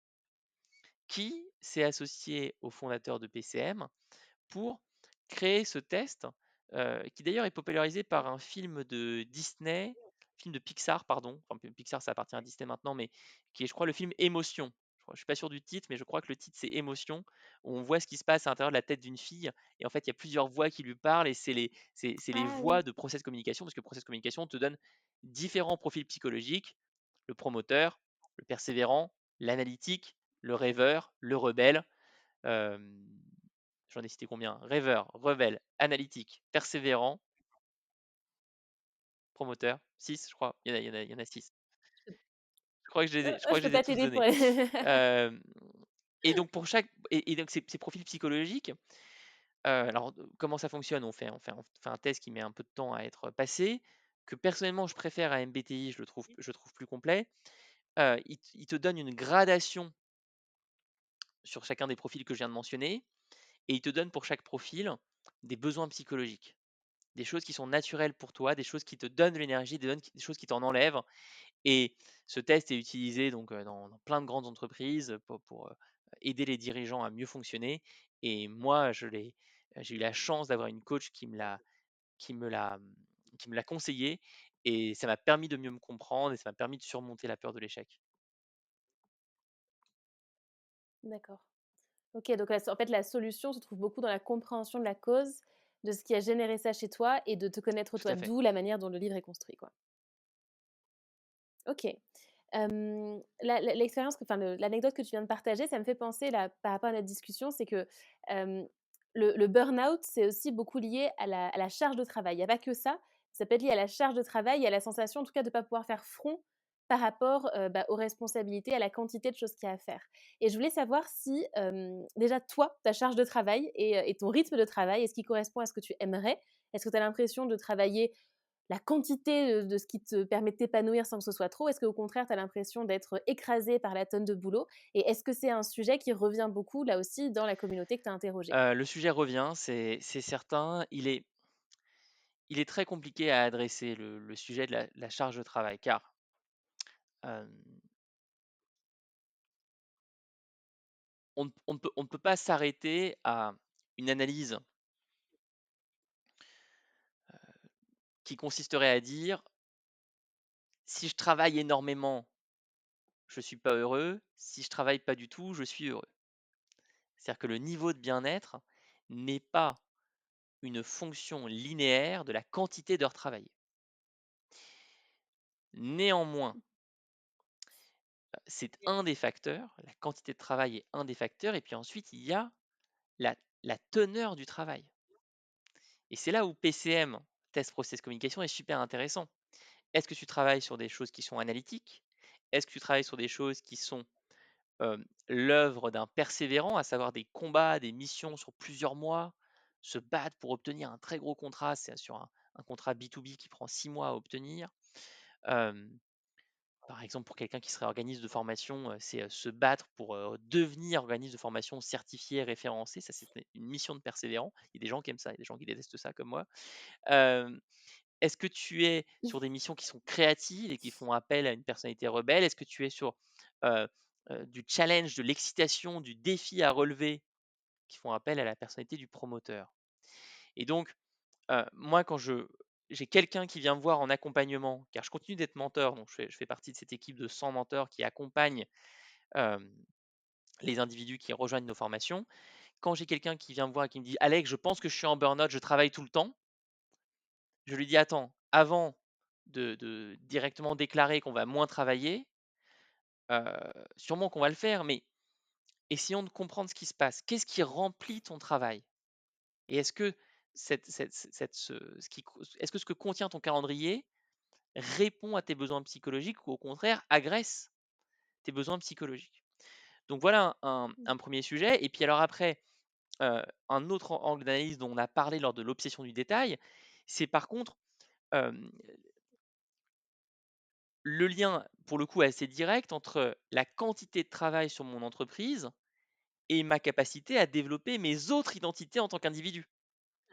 qui s'est associé au fondateur de PCM pour créer ce test, qui d'ailleurs est popularisé par un film de Disney, film de Pixar, pardon. Enfin, Pixar, ça appartient à Disney maintenant, mais qui est, je crois, le film Émotion. Je suis pas sûr du titre, mais je crois que le titre c'est Émotion, où on voit ce qui se passe à l'intérieur de la tête d'une fille. Et en fait, il y a plusieurs voix qui lui parlent, et c'est les Ah voix oui, de Process Communication, parce que Process Communication te donne différents profils psychologiques: le promoteur, le persévérant, l'analytique, le rêveur, le rebelle. Euh, J'en ai cité combien? Rêveur, rebelle, analytique, persévérant, promoteur. 6, je crois. Il y en a 6. Je crois je que je peux les ai pas tous t'aider pour donnés. Euh, et donc pour chaque et donc ces profils psychologiques, alors comment ça fonctionne? On fait un test qui met un peu de temps à être passé, que personnellement je préfère à MBTI, je trouve plus complet. Il te donne une gradation sur chacun des profils que je viens de mentionner, et il te donne pour chaque profil des besoins psychologiques. Des choses qui sont naturelles pour toi, des choses qui te donnent de l'énergie, des choses qui t'en enlèvent. Et ce test est utilisé donc dans plein de grandes entreprises pour aider les dirigeants à mieux fonctionner. Et moi, j'ai eu la chance d'avoir une coach qui me l'a, qui me l'a conseillé, et ça m'a permis de mieux me comprendre et ça m'a permis de surmonter la peur de l'échec. d'accord. Ok, donc en fait, la solution se trouve beaucoup dans la compréhension de la cause, de ce qui a généré ça chez toi et de te connaître Tout toi, à fait. d'où la manière dont le livre est construit, quoi. Ok. L'expérience, enfin l'anecdote que tu viens de partager, ça me fait penser là, par rapport à notre discussion, c'est que le burn-out, c'est aussi beaucoup lié à la charge de travail. Il n'y a pas que ça peut être lié à la charge de travail et à la sensation, en tout cas, de ne pas pouvoir faire front par rapport aux responsabilités, à la quantité de choses qu'il y a à faire. Et je voulais savoir si, déjà, toi, ta charge de travail et ton rythme de travail, est-ce qui correspond à ce que tu aimerais? Est-ce que tu as l'impression de travailler la quantité de ce qui te permet de t'épanouir sans que ce soit trop? Est-ce qu'au contraire, tu as l'impression d'être écrasé par la tonne de boulot? Et est-ce que c'est un sujet qui revient beaucoup, là aussi, dans la communauté que tu as interrogée? Le sujet revient, c'est certain. il est très compliqué à adresser le sujet de la charge de travail, car on ne peut pas s'arrêter à une analyse qui consisterait à dire si je travaille énormément, je ne suis pas heureux, si je travaille pas du tout, je suis heureux. C'est-à-dire que le niveau de bien-être n'est pas une fonction linéaire de la quantité d'heures travaillées. Néanmoins, c'est un des facteurs, la quantité de travail est un des facteurs, et puis ensuite il y a la, la teneur du travail. Et c'est là où PCM, Test Process Communication, est super intéressant. Est-ce que tu travailles sur des choses qui sont analytiques? Est-ce que tu travailles sur des choses qui sont l'œuvre d'un persévérant, à savoir des combats, des missions sur plusieurs mois, se battre pour obtenir un très gros contrat, c'est sur un contrat B2B qui prend 6 mois à obtenir. Par exemple, pour quelqu'un qui serait organisme de formation, c'est se battre pour devenir organisme de formation certifié, référencé. Ça, c'est une mission de persévérant. Il y a des gens qui aiment ça, il y a des gens qui détestent ça comme moi. Euh, Est-ce que tu es sur des missions qui sont créatives et qui font appel à une personnalité rebelle? Est-ce que tu es sur euh, du challenge, de l'excitation, du défi à relever qui font appel à la personnalité du promoteur? Et donc, moi, quand j'ai quelqu'un qui vient me voir en accompagnement, car je continue d'être mentor, donc je fais partie de cette équipe de 100 mentors qui accompagnent euh, les individus qui rejoignent nos formations. Quand j'ai quelqu'un qui vient me voir et qui me dit Alex, je pense que je suis en burn-out, je travaille tout le temps, je lui dis attends, avant de directement déclarer qu'on va moins travailler, sûrement qu'on va le faire, mais essayons de comprendre ce qui se passe. Qu'est-ce qui remplit ton travail? Et est-ce que est-ce que ce que contient ton calendrier répond à tes besoins psychologiques ou au contraire agresse tes besoins psychologiques? Donc voilà un premier sujet. Et puis alors après, un autre angle d'analyse dont on a parlé lors de l'obsession du détail, c'est par contre euh, le lien, pour le coup, assez direct entre la quantité de travail sur mon entreprise et ma capacité à développer mes autres identités en tant qu'individu.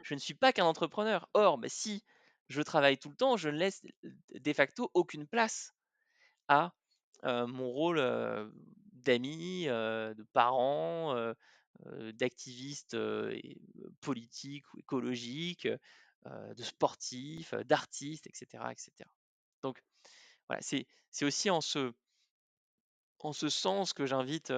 Je ne suis pas qu'un entrepreneur. Or, bah, si je travaille tout le temps, je ne laisse de facto aucune place à mon rôle d'ami, de parent, d'activiste politique ou écologique, de sportif, d'artiste, etc., etc. Donc voilà, c'est aussi en ce sens que j'invite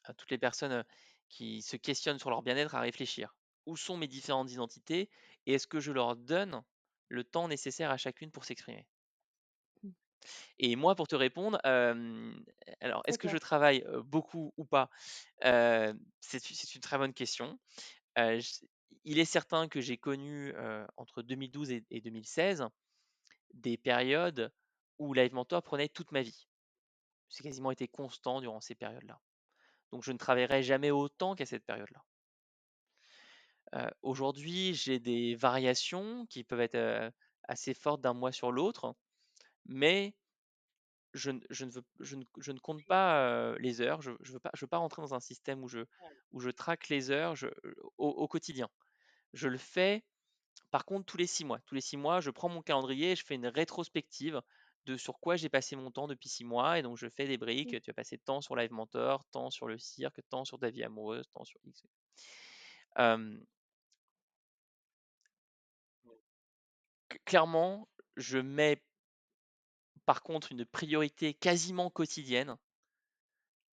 à toutes les personnes qui se questionnent sur leur bien-être à réfléchir. Où sont mes différentes identités et est-ce que je leur donne le temps nécessaire à chacune pour s'exprimer? Et moi, pour te répondre, alors Très est-ce que je clair. travaille beaucoup ou pas? C'est une très bonne question. J Il est certain que j'ai connu, entre 2012 et 2016, des périodes où Live Mentor prenait toute ma vie. C'est quasiment été constant durant ces périodes-là. Donc je ne travaillerai jamais autant qu'à cette période-là. Aujourd'hui, j'ai des variations qui peuvent être, assez fortes d'un mois sur l'autre, mais je ne compte pas, les heures. Je veux pas rentrer dans un système où je traque les heures au quotidien. Je le fais, par contre, tous les 6 mois. Tous les 6 mois, je prends mon calendrier et je fais une rétrospective de sur quoi j'ai passé mon temps depuis 6 mois, et donc je fais des briques. Tu as passé tant sur Live Mentor, tant sur le cirque, tant sur ta vie amoureuse, tant sur X. Hem, Clairement, je mets par contre une priorité quasiment quotidienne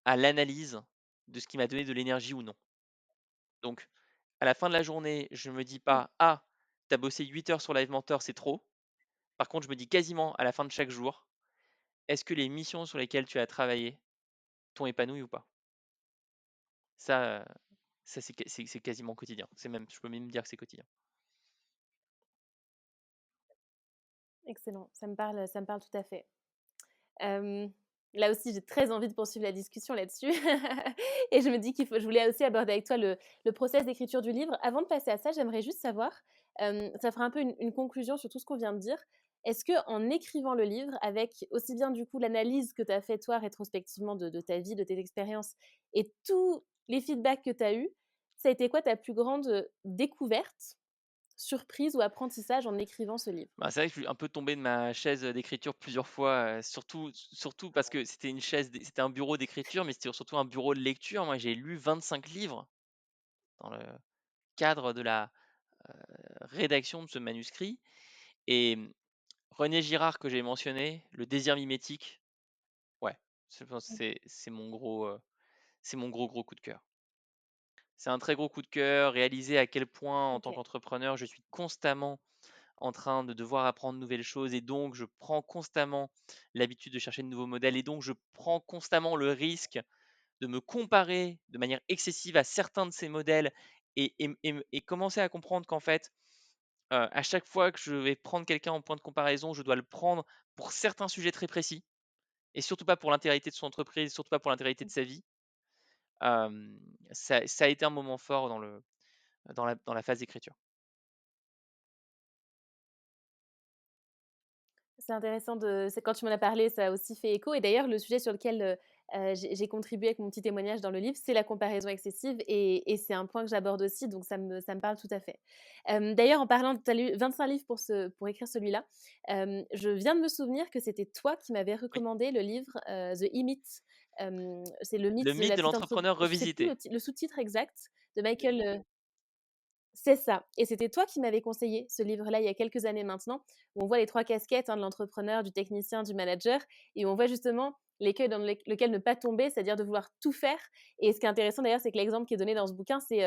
à l'analyse de ce qui m'a donné de l'énergie ou non. Donc, à la fin de la journée, je me dis pas: «Ah, tu as bossé 8 heures sur Live Mentor, c'est trop». Par contre, je me dis quasiment à la fin de chaque jour: «Est-ce que les missions sur lesquelles tu as travaillé t'ont épanoui ou pas?» Ça, ça c'est quasiment quotidien. C'est même Je peux même dire que c'est quotidien. Excellent, ça me parle tout à fait. Hem, Là aussi, j'ai très envie de poursuivre la discussion là-dessus et je me dis je voulais aussi aborder avec toi le process d'écriture du livre. Avant de passer à ça, j'aimerais juste savoir, ça fera un peu une conclusion sur tout ce qu'on vient de dire. Est-ce qu'en écrivant le livre, avec aussi bien du coup l'analyse que tu as fait toi rétrospectivement de ta vie, de tes expériences et tous les feedbacks que tu as eus, ça a été quoi ta plus grande, découverte surprise ou apprentissage en écrivant ce livre? Bah, c'est vrai que je suis un peu tombé de ma chaise, d'écriture plusieurs fois, surtout parce que c'était un bureau d'écriture, mais c'était surtout un bureau de lecture. Moi, j'ai lu 25 livres dans le cadre de la, rédaction de ce manuscrit et René Girard que j'ai mentionné, Le désir mimétique, ouais, je pense que Mmh. c'est mon gros coup de cœur. C'est un très gros coup de cœur, réaliser à quel point en tant OK. qu'entrepreneur, je suis constamment en train de devoir apprendre de nouvelles choses et donc je prends constamment l'habitude de chercher de nouveaux modèles et donc je prends constamment le risque de me comparer de manière excessive à certains de ces modèles et commencer à comprendre qu'en fait, à chaque fois que je vais prendre quelqu'un en point de comparaison, je dois le prendre pour certains sujets très précis et surtout pas pour l'intégrité de son entreprise, surtout pas pour l'intégrité de sa vie. Ça a été un moment fort dans la phase d'écriture. C'est intéressant c'est quand tu m'en as parlé, ça a aussi fait écho et d'ailleurs le sujet sur lequel, j'ai contribué avec mon petit témoignage dans le livre, c'est la comparaison excessive et c'est un point que j'aborde aussi donc ça me parle tout à fait. D'ailleurs en parlant tu as lu 25 livres pour écrire celui-là, je viens de me souvenir que c'était toi qui m'avais Oui, recommandé le livre, The E-Myth, c'est le le mythe de mythe la de petite entreprise. l'entrepreneur Je sais plus revisité. le sous-titre exact de Michael, c'est ça et c'était toi qui m'avais conseillé ce livre-là il y a quelques années maintenant, où on voit les 3 casquettes, hein, de l'entrepreneur, du technicien, du manager et on voit justement l'écueil dans lequel ne pas tomber, c'est-à-dire de vouloir tout faire et ce qui est intéressant d'ailleurs, c'est que l'exemple qui est donné dans ce bouquin, c'est,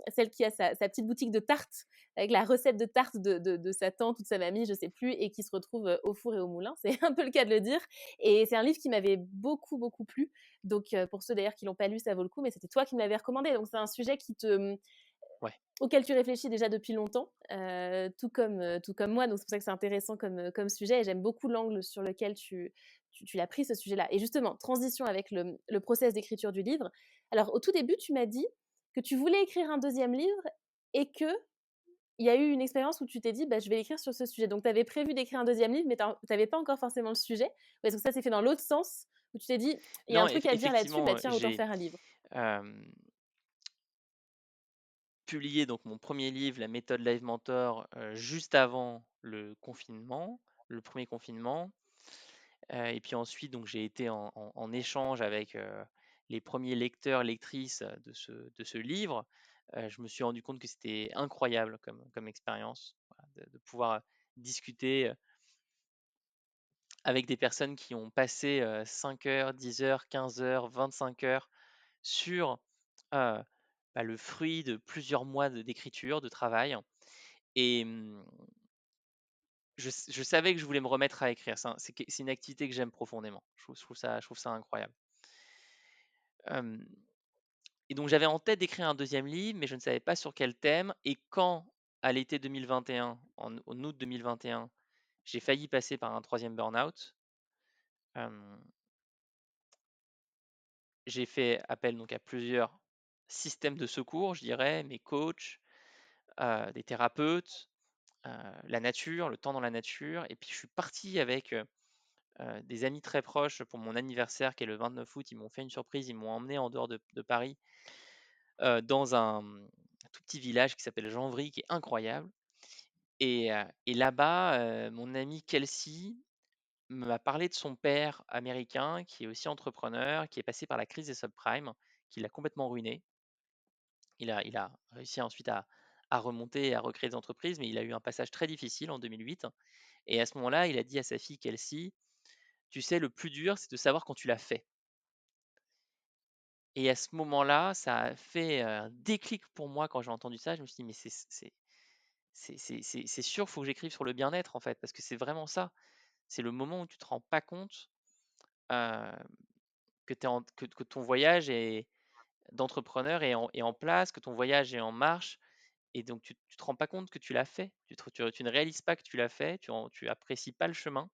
celle qui a sa petite boutique de tartes avec la recette de tartes de sa tante ou de sa mamie, je sais plus et qui se retrouve, au four et au moulin. C'est un peu le cas de le dire et c'est un livre qui m'avait beaucoup, beaucoup plu donc pour ceux d'ailleurs qui l'ont pas lu, ça vaut le coup mais c'était toi qui me l'avais recommandé donc c'est un sujet Ouais. auquel tu réfléchis déjà depuis longtemps, tout comme moi, donc c'est pour ça que c'est intéressant comme sujet et j'aime beaucoup l'angle sur lequel tu l'as pris ce sujet-là. Et justement, transition avec le process d'écriture du livre. Alors au tout début, tu m'as dit que tu voulais écrire un deuxième livre et que il y a eu une expérience où tu t'es dit: «Bah, je vais écrire sur ce sujet». Donc tu avais prévu d'écrire un deuxième livre, mais tu avais pas encore forcément le sujet? Ou est-ce que ça s'est fait dans l'autre sens, où tu t'es dit: «Il y a un Non, truc à dire là-dessus, bah, effectivement, tiens, autant j'ai, faire un livre»? hem, publié donc mon premier livre, La méthode Live Mentor, juste avant le confinement, le premier confinement. Et puis ensuite, donc j'ai été en échange avec, les premiers lecteurs, lectrices, de ce livre. Je me suis rendu compte que c'était incroyable comme expérience, voilà, de pouvoir discuter, avec des personnes qui ont passé, 5 heures, 10 heures, 15 heures, 25 heures sur, heu, bah, le fruit de plusieurs mois d'écriture, de travail et je savais que je voulais me remettre à écrire. C'est une activité que j'aime profondément. Je trouve ça incroyable. Hem Et donc j'avais en tête d'écrire un deuxième livre, mais je ne savais pas sur quel thème. Et quand, à l'été 2021, en août 2021, j'ai failli passer par un troisième burn-out, hem, j'ai fait appel donc à plusieurs systèmes de secours, je dirais, mes coachs, des thérapeutes, heu, la nature, le temps dans la nature. Et puis je suis parti avec, des amis très proches pour mon anniversaire qui est le 29 août. Ils m'ont fait une surprise, ils m'ont emmené en dehors de Paris, dans un, tout petit village qui s'appelle Janvry, qui est incroyable. Et là-bas, mon amie Kelsey m'a parlé de son père américain qui est aussi entrepreneur, qui est passé par la crise des subprimes, qui l'a complètement ruiné. Il a réussi ensuite à remonter et à recréer des entreprises, mais il a eu un passage très difficile en 2008. Et à ce moment-là, il a dit à sa fille Kelsey: «Tu sais, le plus dur, c'est de savoir quand tu l'as fait». Et à ce moment-là, ça a fait, un déclic pour moi quand j'ai entendu ça. Je me suis dit: «Mais c'est sûr, faut que j'écrive sur le bien-être, en fait», parce que c'est vraiment ça. C'est le moment où tu te rends pas compte, heu, que que ton voyage est d'entrepreneur est en place, que ton voyage est en marche. Et donc tu te rends pas compte que tu l'as fait. Tu ne réalises pas que tu l'as fait, tu apprécies pas le chemin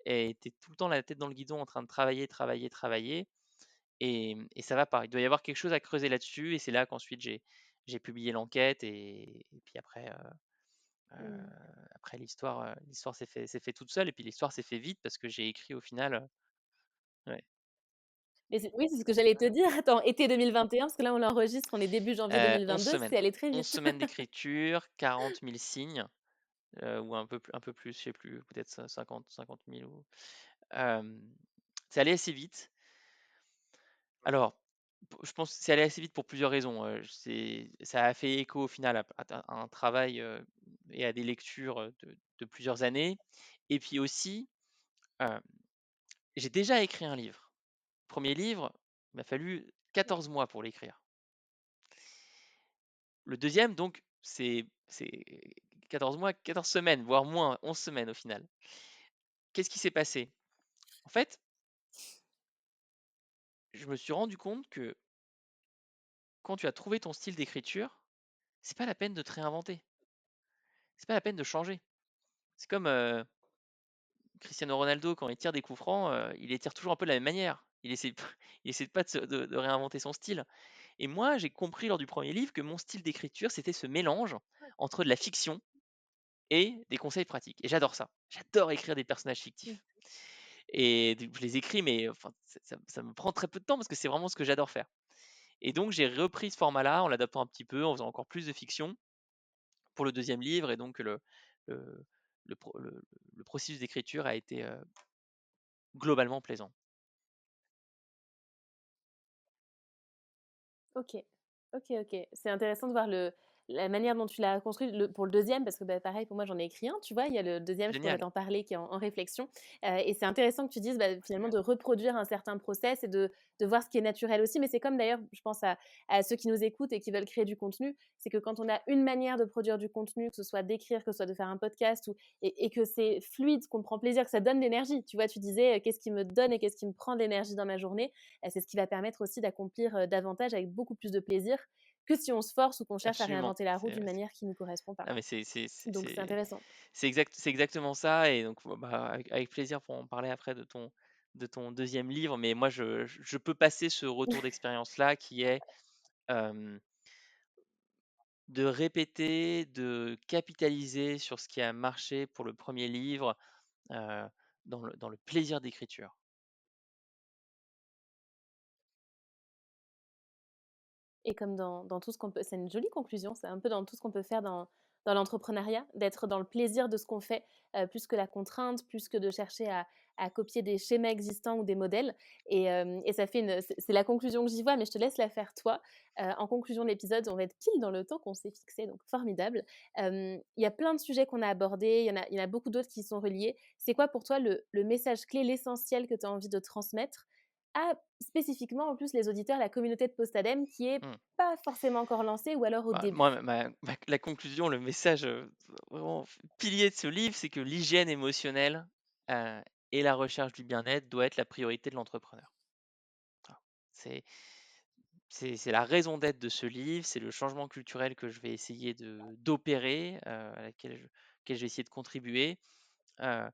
et tu es tout le temps la tête dans le guidon en train de travailler, travailler, travailler et ça va pas. Il doit y avoir quelque chose à creuser là-dessus et c'est là qu'ensuite j'ai publié l'enquête et puis après, Mmh. après l'histoire s'est fait toute seule et puis l'histoire s'est fait vite parce que j'ai écrit au final, ouais. Mais oui, c'est ce que j'allais te dire. Attends, été 2021, parce que là, on l'enregistre, on est début janvier 11 2022, semaines. c'est allé très 11 vite. semaines d'écriture, 40 000 signes, ou un peu plus, je sais plus, peut-être 50 000 ou c'est allé assez vite. Alors, je pense que c'est allé assez vite pour plusieurs raisons. Ça a fait écho au final à un travail et à des lectures de plusieurs années. Et puis aussi, euh, j'ai déjà écrit un livre. Premier livre, il m'a fallu 14 mois pour l'écrire. Le deuxième, donc, c'est 14 mois, 14 semaines, voire moins, 11 semaines au final. Qu'est-ce qui s'est passé? En fait, je me suis rendu compte que quand tu as trouvé ton style d'écriture, c'est pas la peine de te réinventer. C'est pas la peine de changer. C'est comme Cristiano Ronaldo, quand il tire des coups francs, il les tire toujours un peu de la même manière. Il essaie pas de réinventer son style. Et moi, j'ai compris lors du premier livre que mon style d'écriture, c'était ce mélange entre de la fiction et des conseils pratiques. Et j'adore ça. J'adore écrire des personnages Mmh. fictifs. Et je les écris, mais enfin, ça me prend très peu de temps parce que c'est vraiment ce que j'adore faire. Et donc, j'ai repris ce format-là en l'adaptant un petit peu, en faisant encore plus de fiction pour le deuxième livre. Et donc, le, le processus d'écriture a été globalement plaisant. OK. OK, OK. C'est intéressant de voir la manière dont tu l'as construit pour le deuxième, parce que bah, pareil, pour moi, j'en ai écrit un, tu vois. Il y a le deuxième, je pourrais Génial. t'en parler, qui est en réflexion. Et c'est intéressant que tu dises bah, finalement de reproduire un certain process et de voir ce qui est naturel aussi. Mais c'est comme d'ailleurs, je pense à ceux qui nous écoutent et qui veulent créer du contenu, c'est que quand on a une manière de produire du contenu, que ce soit d'écrire, que ce soit de faire un podcast, et que c'est fluide, qu'on prend plaisir, que ça donne de l'énergie. Tu vois, tu disais, qu'est-ce qui me donne et qu'est-ce qui me prend de l'énergie dans ma journée, c'est ce qui va permettre aussi d'accomplir davantage avec beaucoup plus de plaisir que si on se force ou qu'on cherche à Absolument. réinventer la roue d'une manière qui ne nous correspond pas. Ah, mais Donc c'est intéressant. c'est exactement ça. Et donc, bah, avec plaisir pour en parler après de ton deuxième livre. Mais moi, je peux passer ce retour d'expérience-là qui est euh, de répéter, de capitaliser sur ce qui a marché pour le premier livre, euh, dans le plaisir d'écriture. Et comme dans tout ce qu'on peut, c'est une jolie conclusion, c'est un peu dans tout ce qu'on peut faire dans l'entrepreneuriat, d'être dans le plaisir de ce qu'on fait, plus que la contrainte, plus que de chercher à copier des schémas existants ou des modèles. Et ça fait c'est la conclusion que j'y vois, mais je te laisse la faire toi. En conclusion de l'épisode, on va être pile dans le temps qu'on s'est fixé, donc formidable. Il y a plein de sujets qu'on a abordés, il y en a beaucoup d'autres qui sont reliés. C'est quoi pour toi le message clé, l'essentiel que tu as envie de transmettre à spécifiquement en plus les auditeurs, la communauté de Postadem qui est Hmm. pas forcément encore lancée ou alors au Bah, début. moi, la conclusion, le message vraiment pilier de ce livre, c'est que l'hygiène émotionnelle euh, et la recherche du bien-être doit être la priorité de l'entrepreneur. Voilà. C'est, c'est la raison d'être de ce livre, c'est le changement culturel que je vais essayer d'opérer, auquel je vais essayer de contribuer. Euh,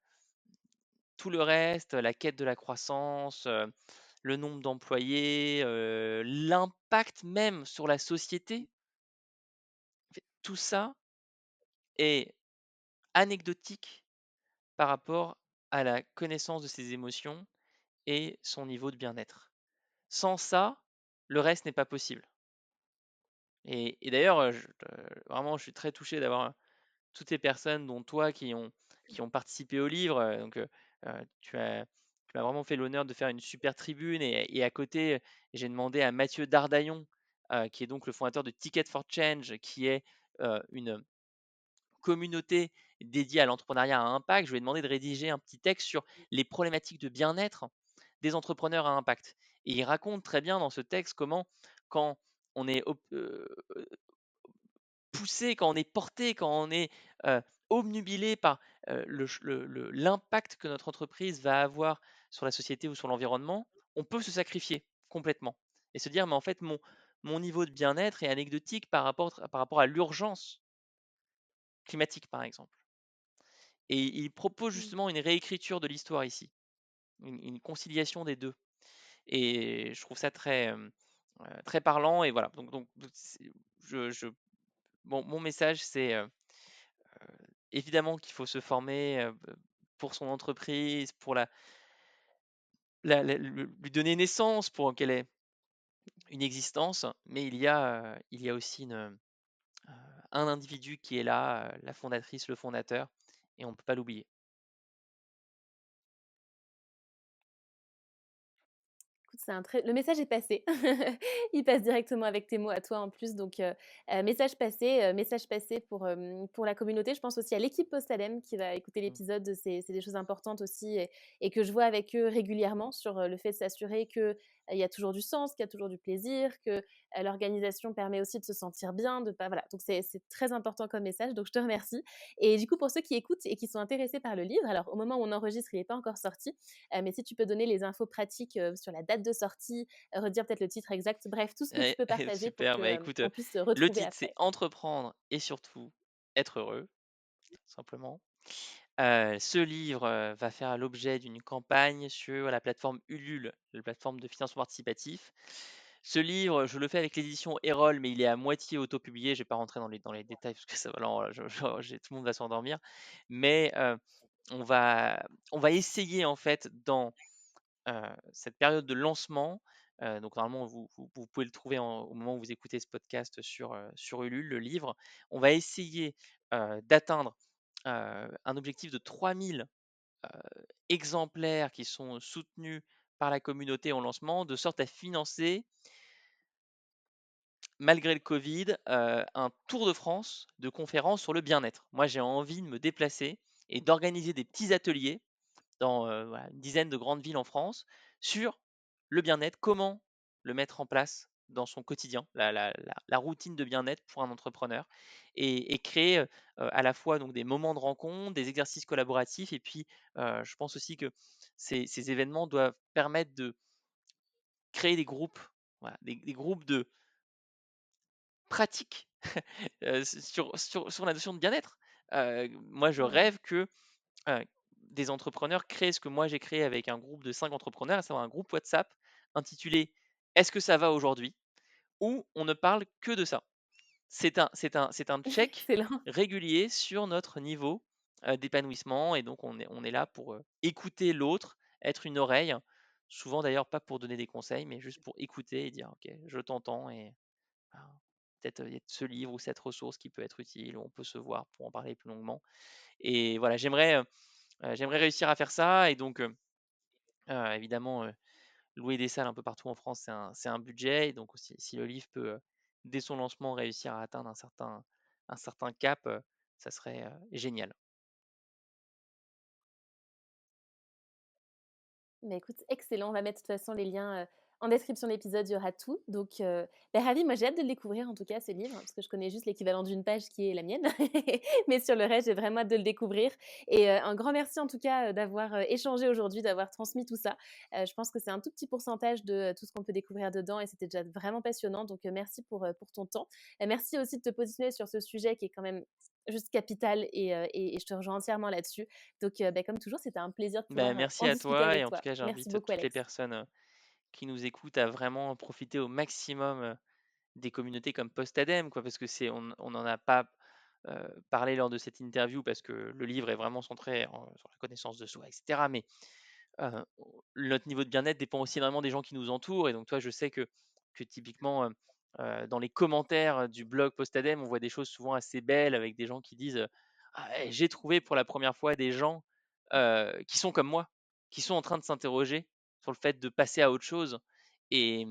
Tout le reste, la quête de la croissance, le nombre d'employés, l'impact même sur la société, en fait, tout ça est anecdotique par rapport à la connaissance de ses émotions et son niveau de bien-être. Sans ça, le reste n'est pas possible. Et d'ailleurs, vraiment, je suis très touché d'avoir toutes ces personnes, dont toi, qui ont participé au livre. Donc, tu m'as vraiment fait l'honneur de faire une super tribune. Et à côté, j'ai demandé à Mathieu Dardaillon, qui est donc le fondateur de Ticket for Change, qui est une communauté dédiée à l'entrepreneuriat à impact. Je lui ai demandé de rédiger un petit texte sur les problématiques de bien-être des entrepreneurs à impact. Et il raconte très bien dans ce texte comment, quand on est poussé, quand on est porté, quand on est obnubilé par l'impact que notre entreprise va avoir sur la société ou sur l'environnement, on peut se sacrifier complètement et se dire, mais en fait, mon niveau de bien-être est anecdotique par rapport à l'urgence climatique, par exemple. Et il propose Mmh. justement une réécriture de l'histoire ici, une conciliation des deux. Et je trouve ça très parlant. Et voilà, donc mon message, c'est évidemment qu'il faut se former pour son entreprise, lui donner naissance pour qu'elle ait une existence, mais il y a aussi un individu qui est là, la fondatrice, le fondateur, et on ne peut pas l'oublier. Écoute, c'est un très le message est passé. Il passe directement avec tes mots à toi en plus donc message passé pour la communauté. Je pense aussi à l'équipe Postadem qui va écouter Mmh. l'épisode. C'est des choses importantes aussi et que je vois avec eux régulièrement sur, le fait de s'assurer que, il y a toujours du sens, qu'il y a toujours du plaisir, que, l'organisation permet aussi de se sentir bien, de pas voilà, donc c'est très important comme message, donc je te remercie et du coup, pour ceux qui écoutent et qui sont intéressés par le livre, alors au moment où on enregistre, il est pas encore sorti, mais si tu peux donner les infos pratiques sur la date de sortie, redire peut-être le titre exact, bref, tout ce que tu Et peux partager pour super, que bah, écoute, on puisse se le retrouver titre, c'est après. «Entreprendre et surtout être heureux», tout simplement. Ce livre, va faire l'objet d'une campagne sur la plateforme Ulule, la plateforme de financement participatif. Ce livre, je le fais avec l'édition Erol, mais il est à moitié autopublié. Je vais pas rentrer dans les détails parce que ça va là, tout le monde va s'endormir. Mais, on va on va essayer en fait dans cette période de lancement, donc normalement vous pouvez le trouver au moment où vous écoutez ce podcast sur Ulule, le livre. On va essayer d'atteindre un objectif de 3000 exemplaires qui sont soutenus par la communauté en lancement, de sorte à financer, malgré le Covid, un tour de France de conférences sur le bien-être. Moi, j'ai envie de me déplacer et d'organiser des petits ateliers dans voilà, une dizaine de grandes villes en France sur le bien-être, comment le mettre en place dans son quotidien, la routine de bien-être pour un entrepreneur et créer à la fois donc, des moments de rencontre, des exercices collaboratifs et puis je pense aussi que ces événements doivent permettre de créer des groupes, voilà, des groupes de pratiques sur la notion de bien-être. Moi, je Mmh. rêve que Heu, des entrepreneurs créent ce que moi j'ai créé avec un groupe de 5 entrepreneurs, à savoir un groupe WhatsApp intitulé «Est-ce que ça va aujourd'hui?» où on ne parle que de ça. C'est un check Excellent. régulier sur notre niveau, d'épanouissement et donc on est là pour, écouter l'autre, être une oreille, souvent d'ailleurs pas pour donner des conseils, mais juste pour écouter et dire: «OK, je t'entends et ben, peut-être, il y a ce livre ou cette ressource qui peut être utile, ou on peut se voir pour en parler plus longuement» et voilà, j'aimerais réussir à faire ça et donc évidemment, louer des salles un peu partout en France, c'est un budget et donc si le livre peut, dès son lancement, réussir à atteindre un certain cap, ça serait, génial. Bah, écoute, excellent. On va mettre de toute façon les liens, en description de l'épisode, il y aura tout. Donc, ravie, moi j'ai hâte de le découvrir en tout cas ce livre, parce que je connais juste l'équivalent d'une page qui est la mienne. Mais sur le reste, j'ai vraiment hâte de le découvrir et un grand merci en tout cas, d'avoir, échangé aujourd'hui, d'avoir transmis tout ça. Je pense que c'est un tout petit pourcentage de, tout ce qu'on peut découvrir dedans et c'était déjà vraiment passionnant. Donc, merci pour ton temps. Merci aussi de te positionner sur ce sujet qui est quand même juste capital et je te rejoins entièrement là-dessus. Donc, comme toujours, c'était un plaisir de Bah, pouvoir, merci en à discuter toi et avec en tout toi. cas, Merci j'invite beaucoup toutes les Alex. personnes, qui nous écoutent à vraiment profiter au maximum, des communautés comme Postadem, quoi, parce que on n'en a pas, parlé lors de cette interview parce que le livre est vraiment centré sur la connaissance de soi et cetera, mais Heu, notre niveau de bien-être dépend aussi vraiment des gens qui nous entourent et donc toi, je sais que typiquement, dans les commentaires du blog Postadem, on voit des choses souvent assez belles avec des gens qui disent, «Ah ouais, j'ai trouvé pour la première fois des gens, qui sont comme moi, qui sont en train de s'interroger sur le fait de passer à autre chose» et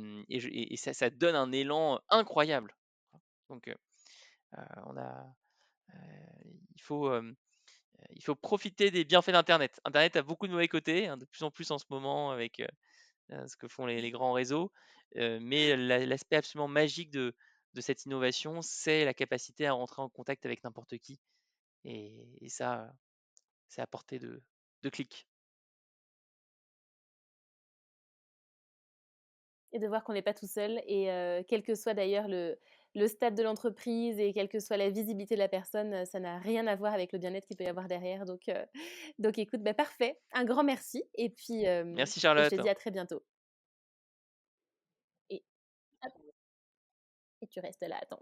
ça donne un élan incroyable. Donc on a, heu, il faut, il faut profiter des bienfaits d'internet. Internet a beaucoup de mauvais côtés, hein, de plus en plus en ce moment avec, ce que font les grands réseaux, mais l'aspect absolument magique de cette innovation, c'est la capacité à rentrer en contact avec n'importe qui et ça, c'est à portée de clic. Et de voir qu'on n'est pas tout seul et quel que soit d'ailleurs le stade de l'entreprise et quelle que soit la visibilité de la personne, ça n'a rien à voir avec le bien-être qu'il peut y avoir derrière donc écoute, parfait. Un grand merci Merci et je te Charlotte. dis à très bientôt et hop et tu restes là, attends.